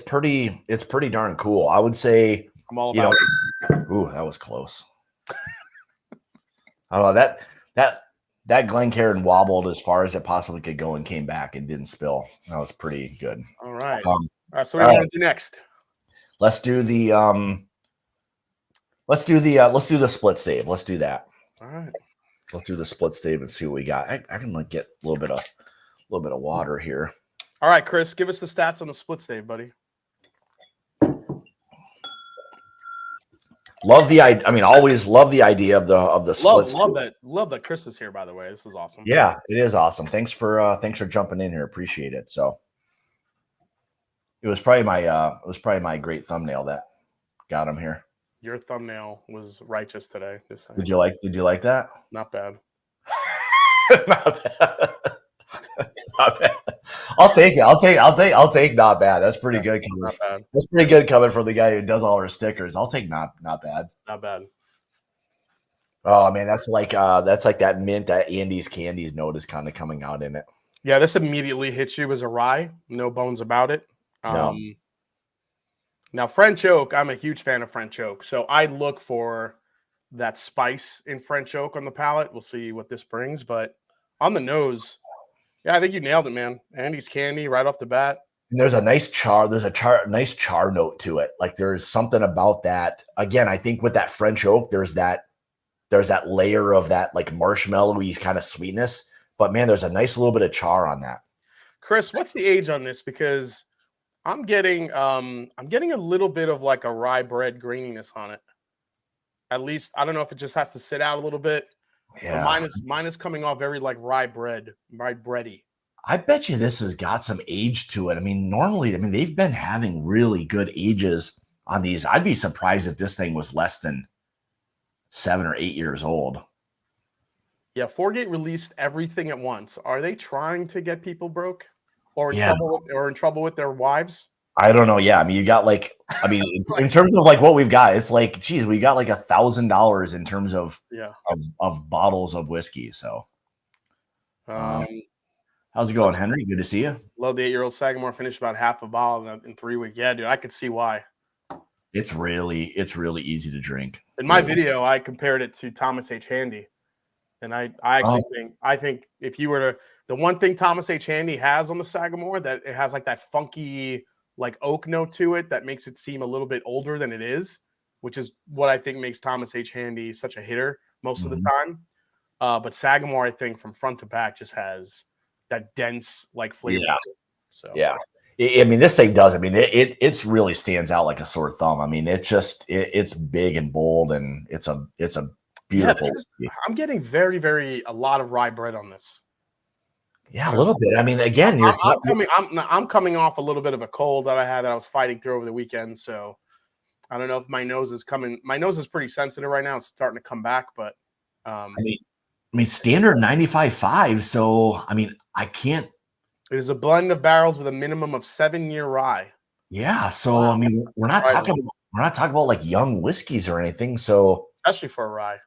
pretty darn cool. I would say I'm all about it. Ooh, that was close. I don't know, that Glencairn wobbled as far as it possibly could go and came back and didn't spill. That was pretty good. All right. All right. So what do you want to do next? Let's do the split stave. Let's do that. All right. Let's do the split stave and see what we got. I can like get a little bit of water here. All right, Chris, give us the stats on the split stave, buddy. Love the idea. I mean, always love the idea of the split. Love that Chris is here, by the way. This is awesome. Yeah, it is awesome. Thanks for jumping in here. Appreciate it. So it was probably my great thumbnail that got him here. Your thumbnail was righteous today. Just saying. Did you like that? Not bad. Not bad. Not bad. I'll take it. I'll take not bad. That's pretty good. Not bad. That's pretty good coming from the guy who does all our stickers. I'll take not bad. Not bad. Oh man, that's like that mint, that Andy's Candies note is kind of coming out in it. Yeah, this immediately hits you as a rye. No bones about it. No. Now, French oak, I'm a huge fan of French oak. So I look for that spice in French oak on the palate. We'll see what this brings. But on the nose, yeah, I think you nailed it, man. Andy's Candy right off the bat. And there's a nice char. There's a nice char note to it. Like there's something about that. Again, I think with that French oak, there's that layer of that like marshmallowy kind of sweetness. But man, there's a nice little bit of char on that. Chris, what's the age on this? Because I'm getting a little bit of like a rye bread graininess on it. At least I don't know if it just has to sit out a little bit. Yeah, mine is coming off very like rye bready. I bet you this has got some age to it. I mean, normally, they've been having really good ages on these. I'd be surprised if this thing was less than 7 or 8 years old. Yeah, Gate released everything at once. Are they trying to get people broke or in trouble with their wives? I don't know. Yeah, I mean, you got like, in terms of like what we've got, it's like, geez, we got like $1,000 in terms of bottles of whiskey. So, how's it going, Henry? Good to see you. Love the 8-year-old Sagamore finished about half a bottle in 3 weeks. Yeah, dude, I could see why. It's really easy to drink. In my video, I compared it to Thomas H. Handy, and I actually think if you were to, the one thing Thomas H. Handy has on the Sagamore, that it has like that funky like oak note to it that makes it seem a little bit older than it is, which is what I think makes Thomas H. Handy such a hitter most of the time. But Sagamore, I think from front to back just has that dense like flavor. Yeah. So yeah. I mean, this thing does. I mean, it's really stands out like a sore thumb. I mean, it's big and bold, and it's a beautiful. I'm getting a lot of rye bread on this. Yeah, a little bit. I mean, again, I'm coming off a little bit of a cold that I had that I was fighting through over the weekend. So I don't know if my nose is coming. My nose is pretty sensitive right now. It's starting to come back, but I mean, standard 95.5. So I mean, I can't. It is a blend of barrels with a minimum of 7-year rye. Yeah. So I mean, we're not talking about like young whiskeys or anything. So especially for a rye.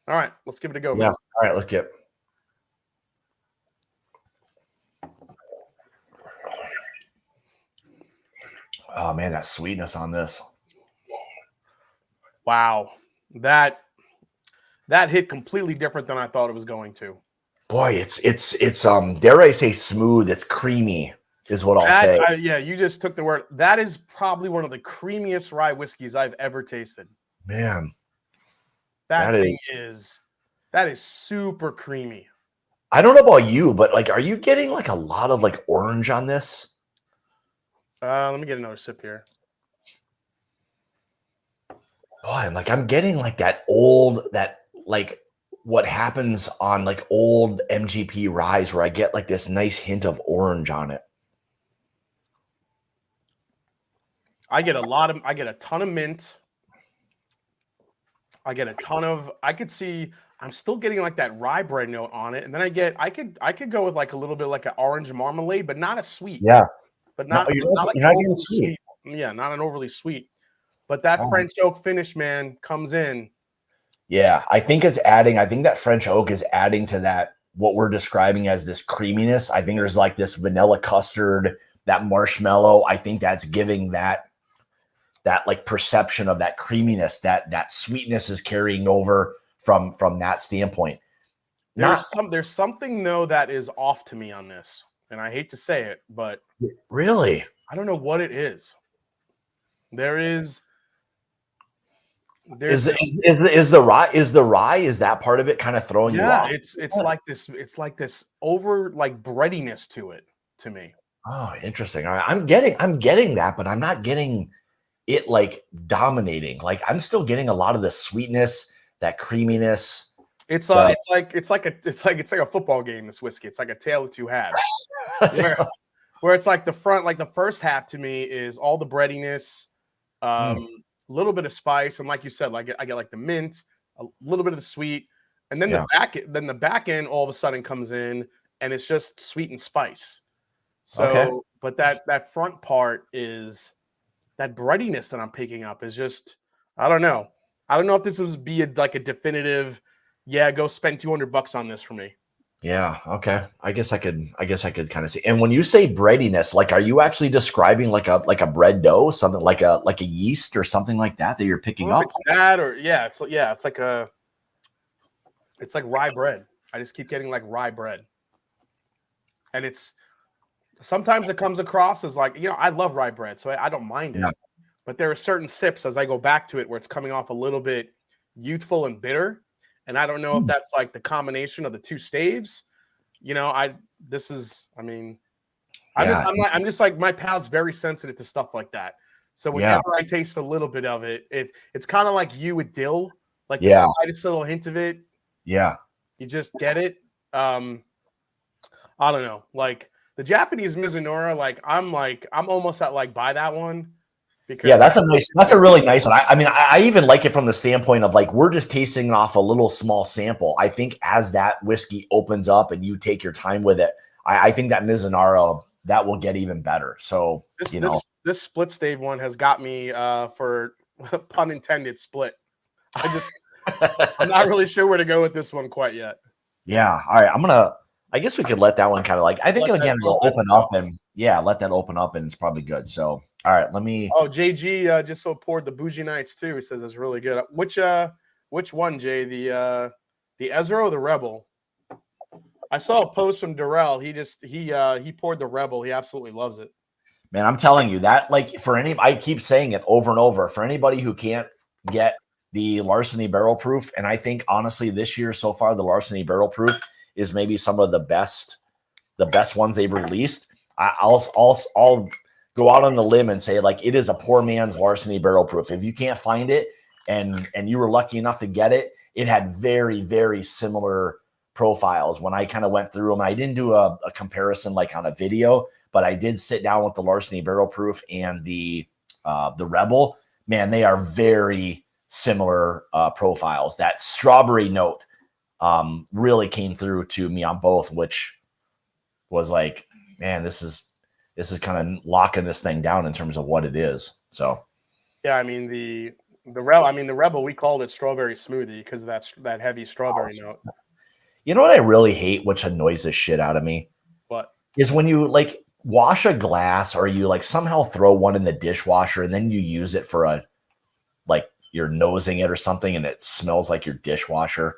All right, let's give it a go. Yeah. Man. All right, let's get. Oh man, that sweetness on this. Wow. That hit completely different than I thought it was going to. Boy, it's dare I say smooth, it's creamy is what I'll say. Yeah, you just took the word. That is probably one of the creamiest rye whiskeys I've ever tasted. Man. That is super creamy. I don't know about you, but like, are you getting like a lot of like orange on this? Let me get another sip here. Boy, I'm getting like like what happens on like old MGP ryes where I get like this nice hint of orange on it. I get a ton of mint. I'm still getting like that rye bread note on it. And then I could go with like a little bit like an orange marmalade, but not as sweet. Yeah. But not getting sweet. Yeah, not an overly sweet. But that French oak finish, man, comes in. Yeah, I think that French oak is adding to that, what we're describing as this creaminess. I think there's like this vanilla custard, that marshmallow. I think that's giving that like perception of that creaminess, that sweetness is carrying over from that standpoint. There's something though that is off to me on this, and I hate to say it, but really, I don't know what it is. Is the rye is that part of it kind of throwing you off? It's like this over like breadiness to it to me. Oh, interesting. I'm getting that, but I'm not getting it like dominating. Like I'm still getting a lot of the sweetness, that creaminess. It's like a football game. This whiskey, it's like a tale of two halves. Where it's like the front, like the first half to me is all the breadiness, a little bit of spice, and like you said, like I get like the mint, a little bit of the sweet, and then the back end all of a sudden comes in, and it's just sweet and spice. So, but that front part is that breadiness that I'm picking up is just, I don't know. I don't know if this would be like a definitive, yeah, go spend $200 on this for me. Yeah. Okay. I guess I could kind of see. And when you say breadiness, like, are you actually describing like a bread dough, something like a yeast or something like that you're picking up? It's that, or it's like rye bread. I just keep getting like rye bread, and it's sometimes it comes across as like, I love rye bread, so I don't mind it. But there are certain sips as I go back to it where it's coming off a little bit youthful and bitter. And I don't know if that's like the combination of the two staves. I'm just like, my palate's very sensitive to stuff like that. So whenever I taste a little bit of it, it's kind of like you with dill, like the slightest little hint of it. Yeah. You just get it. I don't know. Like the Japanese Mizunara, I'm almost at like buy that one. Because that's a really nice one. I even like it from the standpoint of like, we're just tasting off a little small sample. I think as that whiskey opens up and you take your time with it, I think that Mizunara, that will get even better. So, this split stave one has got me for pun intended split. I'm not really sure where to go with this one quite yet. Yeah. All right. I guess we could let that one kind of like, I think again, we'll open up and let that open up and it's probably good. So, all right, let me. Oh, JG just poured the Bougie Nights too. He says it's really good. Which one, Jay? The Ezra or the Rebel? I saw a post from Durrell. He poured the Rebel. He absolutely loves it. Man, I'm telling you that, like, I keep saying it over and over, for anybody who can't get the Larceny Barrel Proof, and I think honestly this year so far the Larceny Barrel Proof is maybe some of the best ones they've released. I'll go out on the limb and say, like, it is a poor man's Larceny Barrel Proof. If you can't find it and you were lucky enough to get it, it had very, very similar profiles. When I kind of went through them, I didn't do a comparison like on a video, but I did sit down with the Larceny Barrel Proof and the Rebel. Man, they are very similar profiles. That strawberry note really came through to me on both, which was like, man, this is kind of locking this thing down in terms of what it is. So, yeah, I mean the Rebel, we called it strawberry smoothie because of that heavy strawberry note. You know what I really hate, which annoys the shit out of me? What? Is when you like wash a glass or you like somehow throw one in the dishwasher and then you use it for you're nosing it or something and it smells like your dishwasher.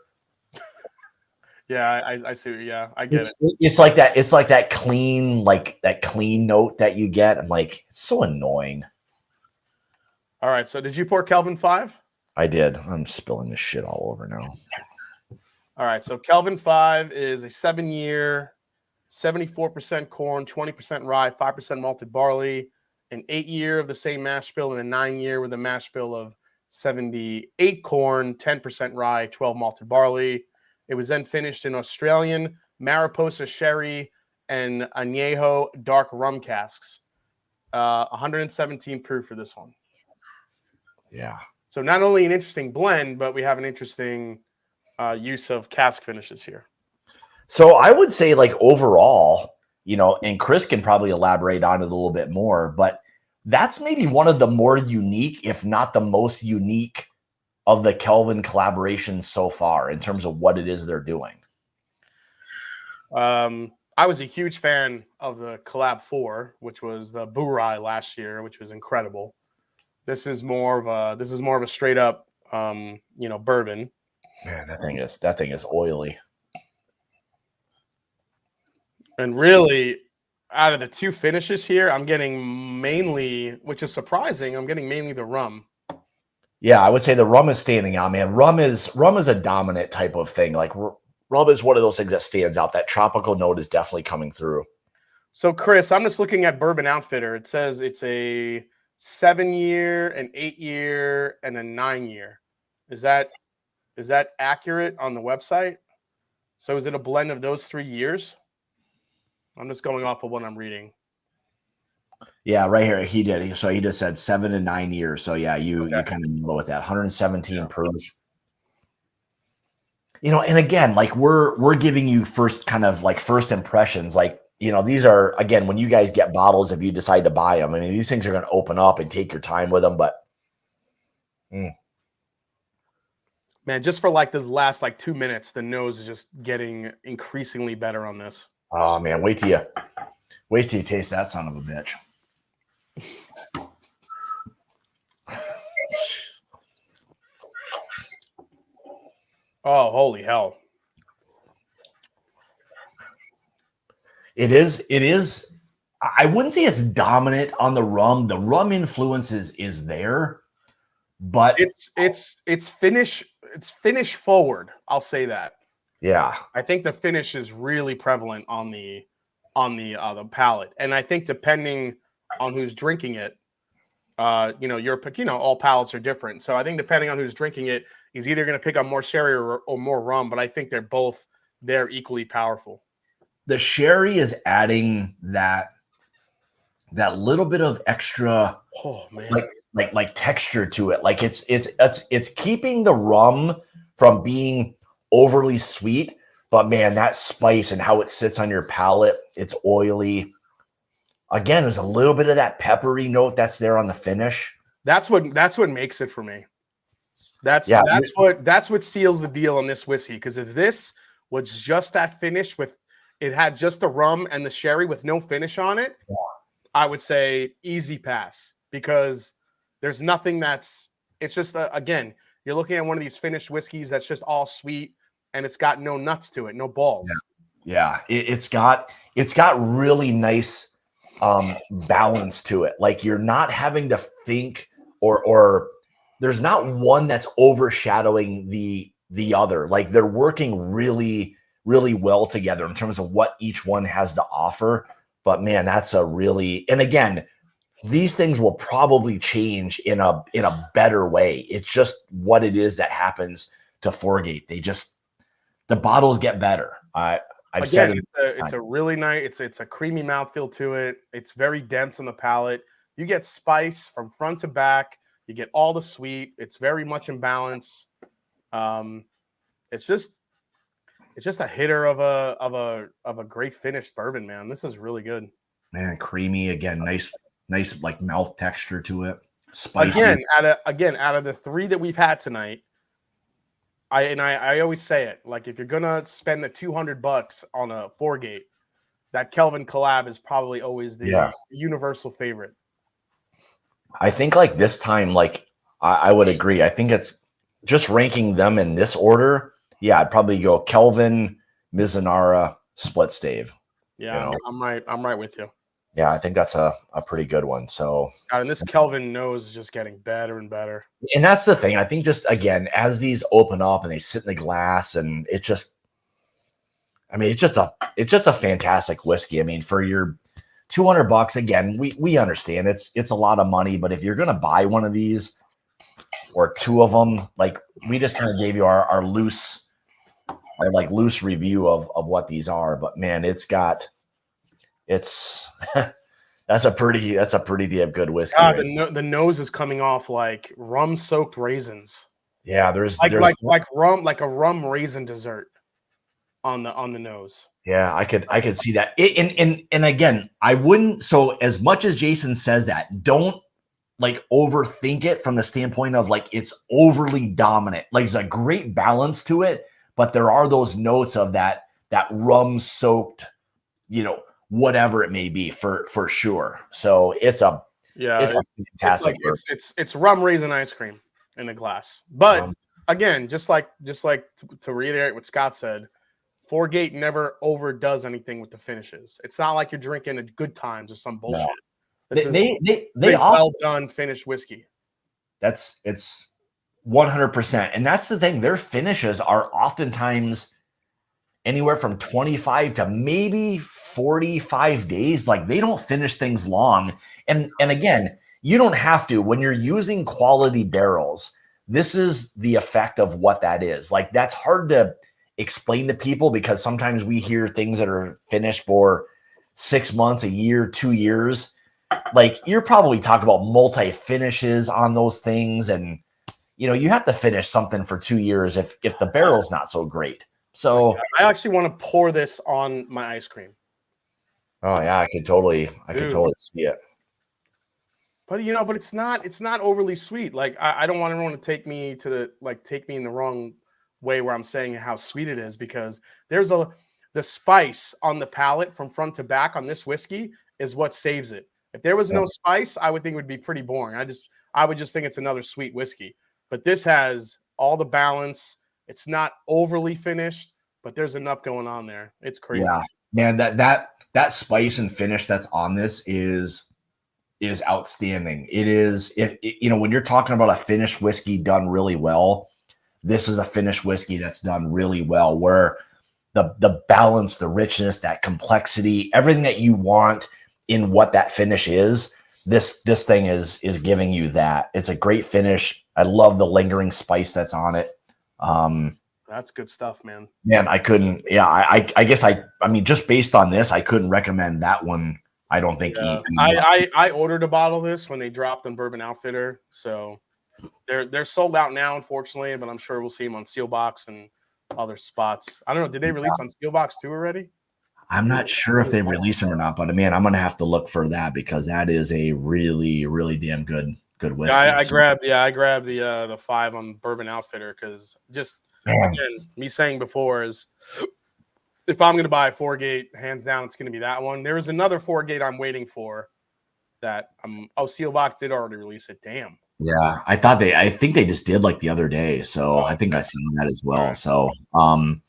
Yeah, I see. Yeah, I get it. It's like that. It's like that clean note that you get. I'm like, it's so annoying. All right. So did you pour Kelvin 5? I did. I'm spilling this shit all over now. All right. So Kelvin 5 is a 7-year, 74% corn, 20% rye, 5% malted barley, an 8-year of the same mash bill, and a 9-year with a mash bill of 78 corn, 10% rye, 12 malted barley. It was then finished in Australian Mariposa Sherry and Añejo dark rum casks. 117 proof for this one. Yeah. So not only an interesting blend, but we have an interesting use of cask finishes here. So I would say, like, overall, and Chris can probably elaborate on it a little bit more, but that's maybe one of the more unique, if not the most unique, of the Kelvin collaborations so far in terms of what it is they're doing. I was a huge fan of the collab 4, which was the Burai last year, which was incredible. This is more of a straight up bourbon. Man, that thing is oily. And really, out of the two finishes here, I'm getting mainly, which is surprising, the rum. Yeah, I would say the rum is standing out, man. Rum is a dominant type of thing. Like, rum is one of those things that stands out. That tropical note is definitely coming through. So, Chris, I'm just looking at Bourbon Outfitter. It says it's a 7-year, an 8-year, and a 9-year. Is that accurate on the website? So is it a blend of those 3 years? I'm just going off of what I'm reading. Yeah, right here he did. So he just said 7 to 9 years. So yeah, you kind of know with that 117 proof. You know, and again, like we're giving you first impressions. Like, you know, these are, again, when you guys get bottles, if you decide to buy them, I mean, these things are going to open up and take your time with them. But man, just for like those last like 2 minutes, the nose is just getting increasingly better on this. Oh man, wait till you taste that son of a bitch. Oh, holy hell. It is. I wouldn't say it's dominant on the rum. The rum influence is there, but it's finish forward. I'll say that. Yeah. I think the finish is really prevalent on the palate. And I think depending on who's drinking it, all palates are different. So I think depending on who's drinking it, he's either going to pick up more sherry or more rum, but I think they're equally powerful. The sherry is adding that little bit of extra, like texture to it. Like it's keeping the rum from being overly sweet, but man, that spice and how it sits on your palate, it's oily. Again, there's a little bit of that peppery note that's there on the finish. That's what makes it for me. That's what seals the deal on this whiskey. Because if this was just that finish it had just the rum and the sherry with no finish on it, I would say easy pass, because there's nothing it's just, again, you're looking at one of these finished whiskeys that's just all sweet and it's got no nuts to it, no balls. Yeah. It's got really nice balance to it. Like you're not having to think or there's not one that's overshadowing the other. Like they're working really, really well together in terms of what each one has to offer. But man, that's and again, these things will probably change in a better way. It's just what it is that happens to Foregate. The bottles get better. It's a really nice, it's a creamy mouthfeel to it. It's very dense on the palate. You get spice from front to back. You get all the sweet. It's very much in balance. It's just a hitter of a great finished bourbon, man. This is really good. Man, creamy again, nice like mouth texture to it. Spicy. Out of the 3 that we've had tonight, I always say it, like if you're gonna spend the $200 on a Foregate, that Kelvin collab is probably always the universal favorite. I think like this time, like I would agree. I think it's just ranking them in this order. Yeah, I'd probably go Kelvin, Mizunara, split stave. Yeah, I'm right with you. Yeah, I think that's a pretty good one. So, and this Kelvin nose is just getting better and better. And that's the thing. I think just, again, as these open up and they sit in the glass, and it's just a fantastic whiskey. I mean, for your $200, again, we understand it's a lot of money, but if you're going to buy one of these or 2 of them, like we just kind of gave you our loose review of what these are, but man, that's a pretty damn good whiskey. The nose is coming off like rum soaked raisins. Yeah, there's rum, like a rum raisin dessert on the nose. Yeah, I could see that. And again, I wouldn't. So as much as Jason says that, don't like overthink it from the standpoint of like it's overly dominant. Like there's a great balance to it, but there are those notes of that rum soaked, whatever it may be for sure. So it's a fantastic. It's rum raisin ice cream in a glass. But again, just like to reiterate what Scott said, Foregate never overdoes anything with the finishes. It's not like you're drinking a Good Times or some bullshit. No. They well done finished whiskey. It's 100%, and that's the thing. Their finishes are oftentimes anywhere from 25 to maybe 45 days. Like they don't finish things long. And again, you don't have to. When you're using quality barrels, this is the effect of what that is. Like, that's hard to explain to people because sometimes we hear things that are finished for 6 months, a year, 2 years. Like, you're probably talking about multi finishes on those things, and you have to finish something for 2 years if the barrel's not so great. So I actually want to pour this on my ice cream. Oh yeah, I could totally see it. But but it's not overly sweet. Like, I don't want everyone to take me in the wrong way where I'm saying how sweet it is, because the spice on the palate from front to back on this whiskey is what saves it. If there was no spice, I would think it would be pretty boring. I would just think it's another sweet whiskey. But this has all the balance. It's not overly finished, but there's enough going on there. It's crazy. Yeah, man, that spice and finish that's on this is outstanding. It is, when you're talking about a finished whiskey done really well, this is a finished whiskey that's done really well, where the balance, the richness, that complexity, everything that you want in what that finish is, this thing is giving you that. It's a great finish. I love the lingering spice that's on it. That's good stuff, man. Man, I couldn't. Yeah, I guess I mean, just based on this, I couldn't recommend that one. I don't think. I ordered a bottle of this when they dropped on Bourbon Outfitter, so they're sold out now, unfortunately. But I'm sure we'll see them on Sealbox and other spots. I don't know. Did they release on Sealbox too already? I'm not sure if they release them or not, but man, I'm gonna have to look for that because that is a really, really damn good whiskey. Yeah, I grabbed the 5 on Bourbon Outfitter because just again, me saying before is if I'm gonna buy a 4-gate, hands down, it's gonna be that one. There is another 4-gate I'm waiting for that Sealbox did already release it. Damn. Yeah, I think they just did like the other day, so I think I seen that as well. Right. So, man,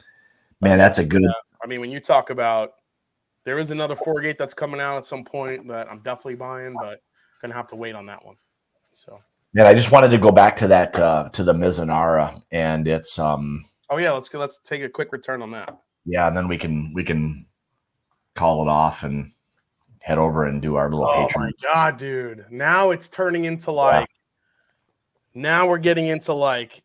that's a good. I mean, when you talk about, there is another 4-gate that's coming out at some point that I'm definitely buying, but gonna have to wait on that one. So. Yeah, I just wanted to go back to that to the Mizunara, and it's Oh yeah, let's take a quick return on that. Yeah, and then we can call it off and head over and do our little Patreon. Oh my god, dude! Now it's turning into like. Yeah. Now we're getting into like.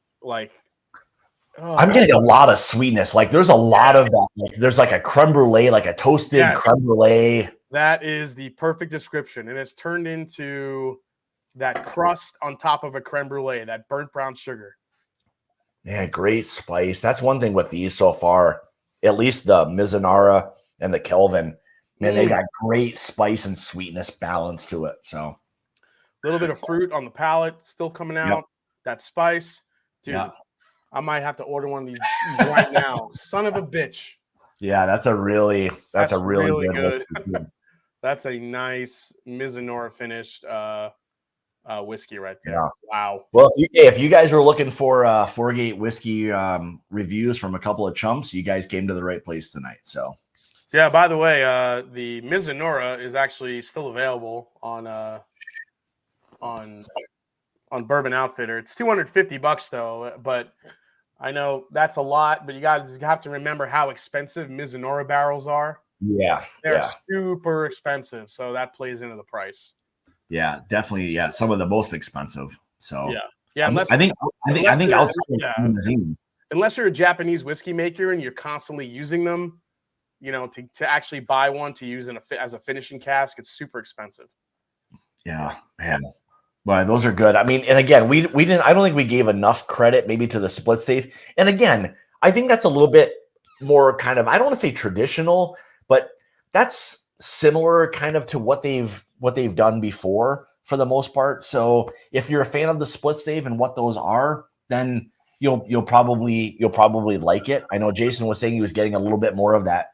I'm getting a lot of sweetness. Like there's a lot of that. Like there's like a creme brulee, like a toasted creme brulee. That is the perfect description. It has turned into that crust on top of a creme brulee, that burnt brown sugar. Yeah, great spice. That's one thing with these so far. At least the Mizunara and the Kelvin, man, they got great spice and sweetness balance to it. So a little bit of fruit on the palate still coming out. Yep. That spice, dude. Yeah. I might have to order one of these right now. Son of a bitch. Yeah, that's a really good whiskey. That's a nice Mizunara finished whiskey right there. Yeah. Wow. Well, if you guys were looking for 4-gate whiskey reviews from a couple of chumps, you guys came to the right place tonight. So, yeah. By the way, the Mizunara is actually still available on Bourbon Outfitter. It's $250 though, but I know that's a lot. But you have to remember how expensive Mizunara barrels are. Yeah, they're super expensive, so that plays into the price. Yeah, definitely. Yeah, some of the most expensive. So yeah. I think unless you're a Japanese whiskey maker and you're constantly using them, to actually buy one to use as a finishing cask, it's super expensive. Yeah, man. Well, those are good. I mean, and again, we didn't. I don't think we gave enough credit maybe to the split stave. And again, I think that's a little bit more kind of, I don't want to say traditional, but that's similar kind of to what they've done before for the most part. So if you're a fan of the split stave and what those are, then you'll probably like it. I know Jason was saying he was getting a little bit more of that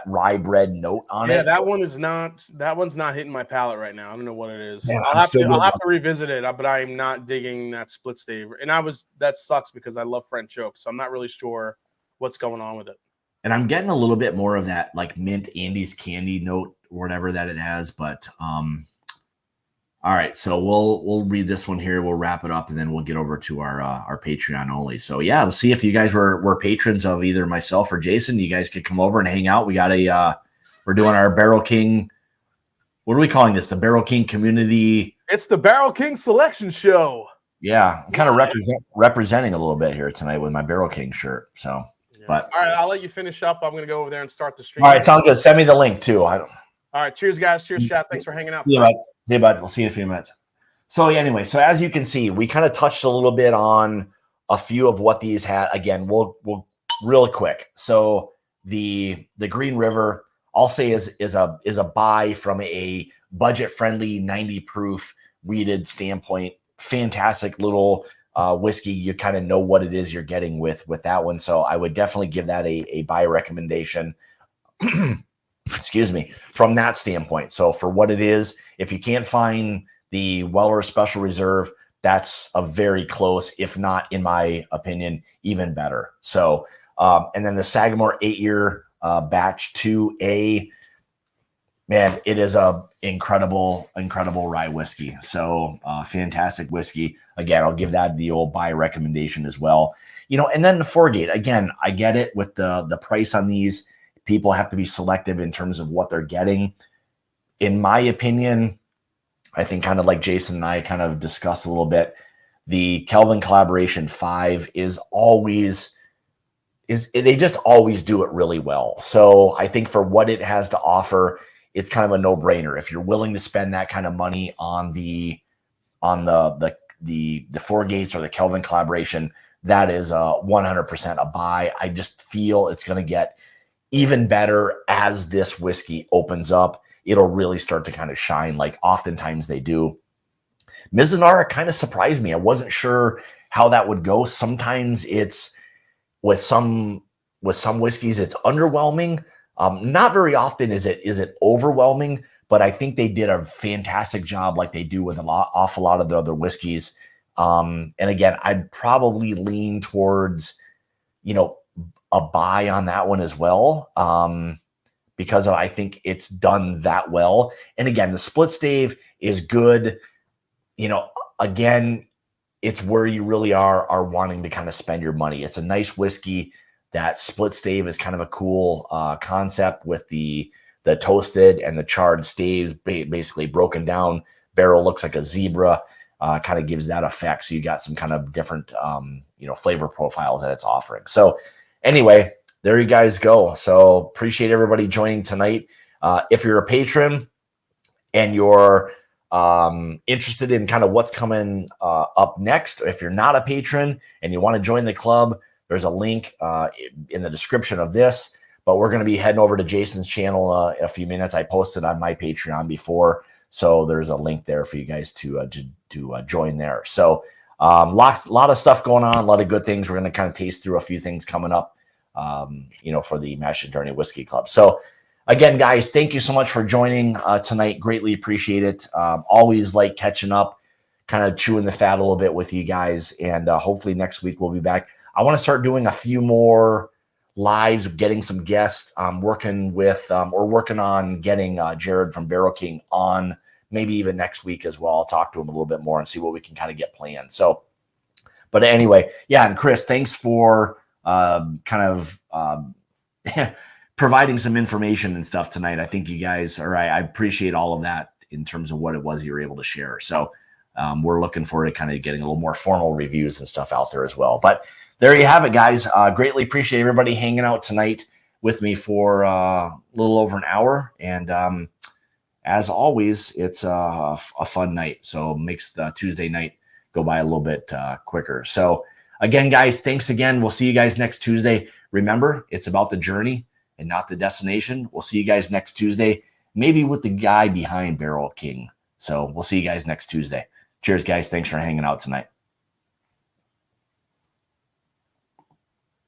rye bread note on it. Yeah, that one's not hitting my palate right now. I don't know what it is. Yeah, I'll have to revisit it, but I'm not digging that split stave. And that sucks because I love French oak, so I'm not really sure what's going on with it. And I'm getting a little bit more of that like mint Andes candy note or whatever that it has, but all right, so we'll read this one here. We'll wrap it up, and then we'll get over to our Patreon only. So yeah, we'll see if you guys were patrons of either myself or Jason. You guys could come over and hang out. We got we're doing our Barrel King. What are we calling this? The Barrel King Community It's the Barrel King Selection Show. Yeah, I'm kind of representing a little bit here tonight with my Barrel King shirt. So, Yeah. but all right, I'll let you finish up. I'm going to go over there and start the stream. All right, sounds good. Send me the link too. All right, cheers, guys. Cheers, chat. Thanks for hanging out. See you, bud. See you, bud. We'll see you in a few minutes. So anyway, so as you can see, we kind of touched a little bit on a few of what these had. Again, we'll real quick. So the Green River, I'll say is a buy from a budget friendly 90 proof weeded standpoint. Fantastic little whiskey. You kind of know what it is you're getting with that one. So I would definitely give that a buy recommendation. Excuse me, from that standpoint. So for what it is, if you can't find the Weller Special Reserve, that's a very close, if not, in my opinion, even better. So, and then the Sagamore 8-year batch 2A, man, it is a incredible rye whiskey. So fantastic whiskey. Again, I'll give that the old buy recommendation as well. And then the 4-Gate, again, I get it with the price on these. People have to be selective in terms of what they're getting. In my opinion, I think kind of like Jason and I kind of discussed a little bit, the Kelvin Collaboration 5 they just always do it really well. So I think for what it has to offer, it's kind of a no-brainer. If you're willing to spend that kind of money on the 4-Gates or the Kelvin Collaboration, that is 100% a buy. I just feel it's going to get even better as this whiskey opens up. It'll really start to kind of shine like oftentimes they do. Mizunara kind of surprised me. I wasn't sure how that would go. Sometimes it's with some whiskeys, it's underwhelming. Not very often is it overwhelming, but I think they did a fantastic job like they do with awful lot of the other whiskeys. And again, I'd probably lean towards, a buy on that one as well, because I think it's done that well. And again, the split stave is good. Again, it's where you really are wanting to kind of spend your money. It's a nice whiskey. That split stave is kind of a cool concept with the toasted and the charred staves basically broken down. Barrel looks like a zebra, kind of gives that effect. So you got some kind of different, flavor profiles that it's offering. So anyway, there you guys go. So appreciate everybody joining tonight. If you're a patron and you're interested in kind of what's coming up next, or if you're not a patron and you want to join the club, there's a link in the description of this. But we're going to be heading over to Jason's channel in a few minutes. I posted on my Patreon before, so there's a link there for you guys to join there. So lot of stuff going on, a lot of good things. We're going to kind of taste through a few things coming up, for the Mash and Journey Whiskey Club. So again, guys, thank you so much for joining tonight. Greatly appreciate it. Always like catching up, kind of chewing the fat a little bit with you guys. And hopefully next week we'll be back. I want to start doing a few more lives, getting some guests. Working on getting Jared from Barrel King on maybe even next week as well. I'll talk to him a little bit more and see what we can kind of get planned. So, but anyway, yeah. And Chris, thanks for providing some information and stuff tonight. I think you guys are right. I appreciate all of that in terms of what it was you were able to share. So we're looking forward to kind of getting a little more formal reviews and stuff out there as well. But there you have it, guys. Greatly appreciate everybody hanging out tonight with me for a little over an hour. And as always, it's a fun night. So makes the Tuesday night go by a little bit quicker. So again, guys, thanks again. We'll see you guys next Tuesday. Remember, it's about the journey and not the destination. We'll see you guys next Tuesday, maybe with the guy behind Barrel King. So we'll see you guys next Tuesday. Cheers, guys. Thanks for hanging out tonight.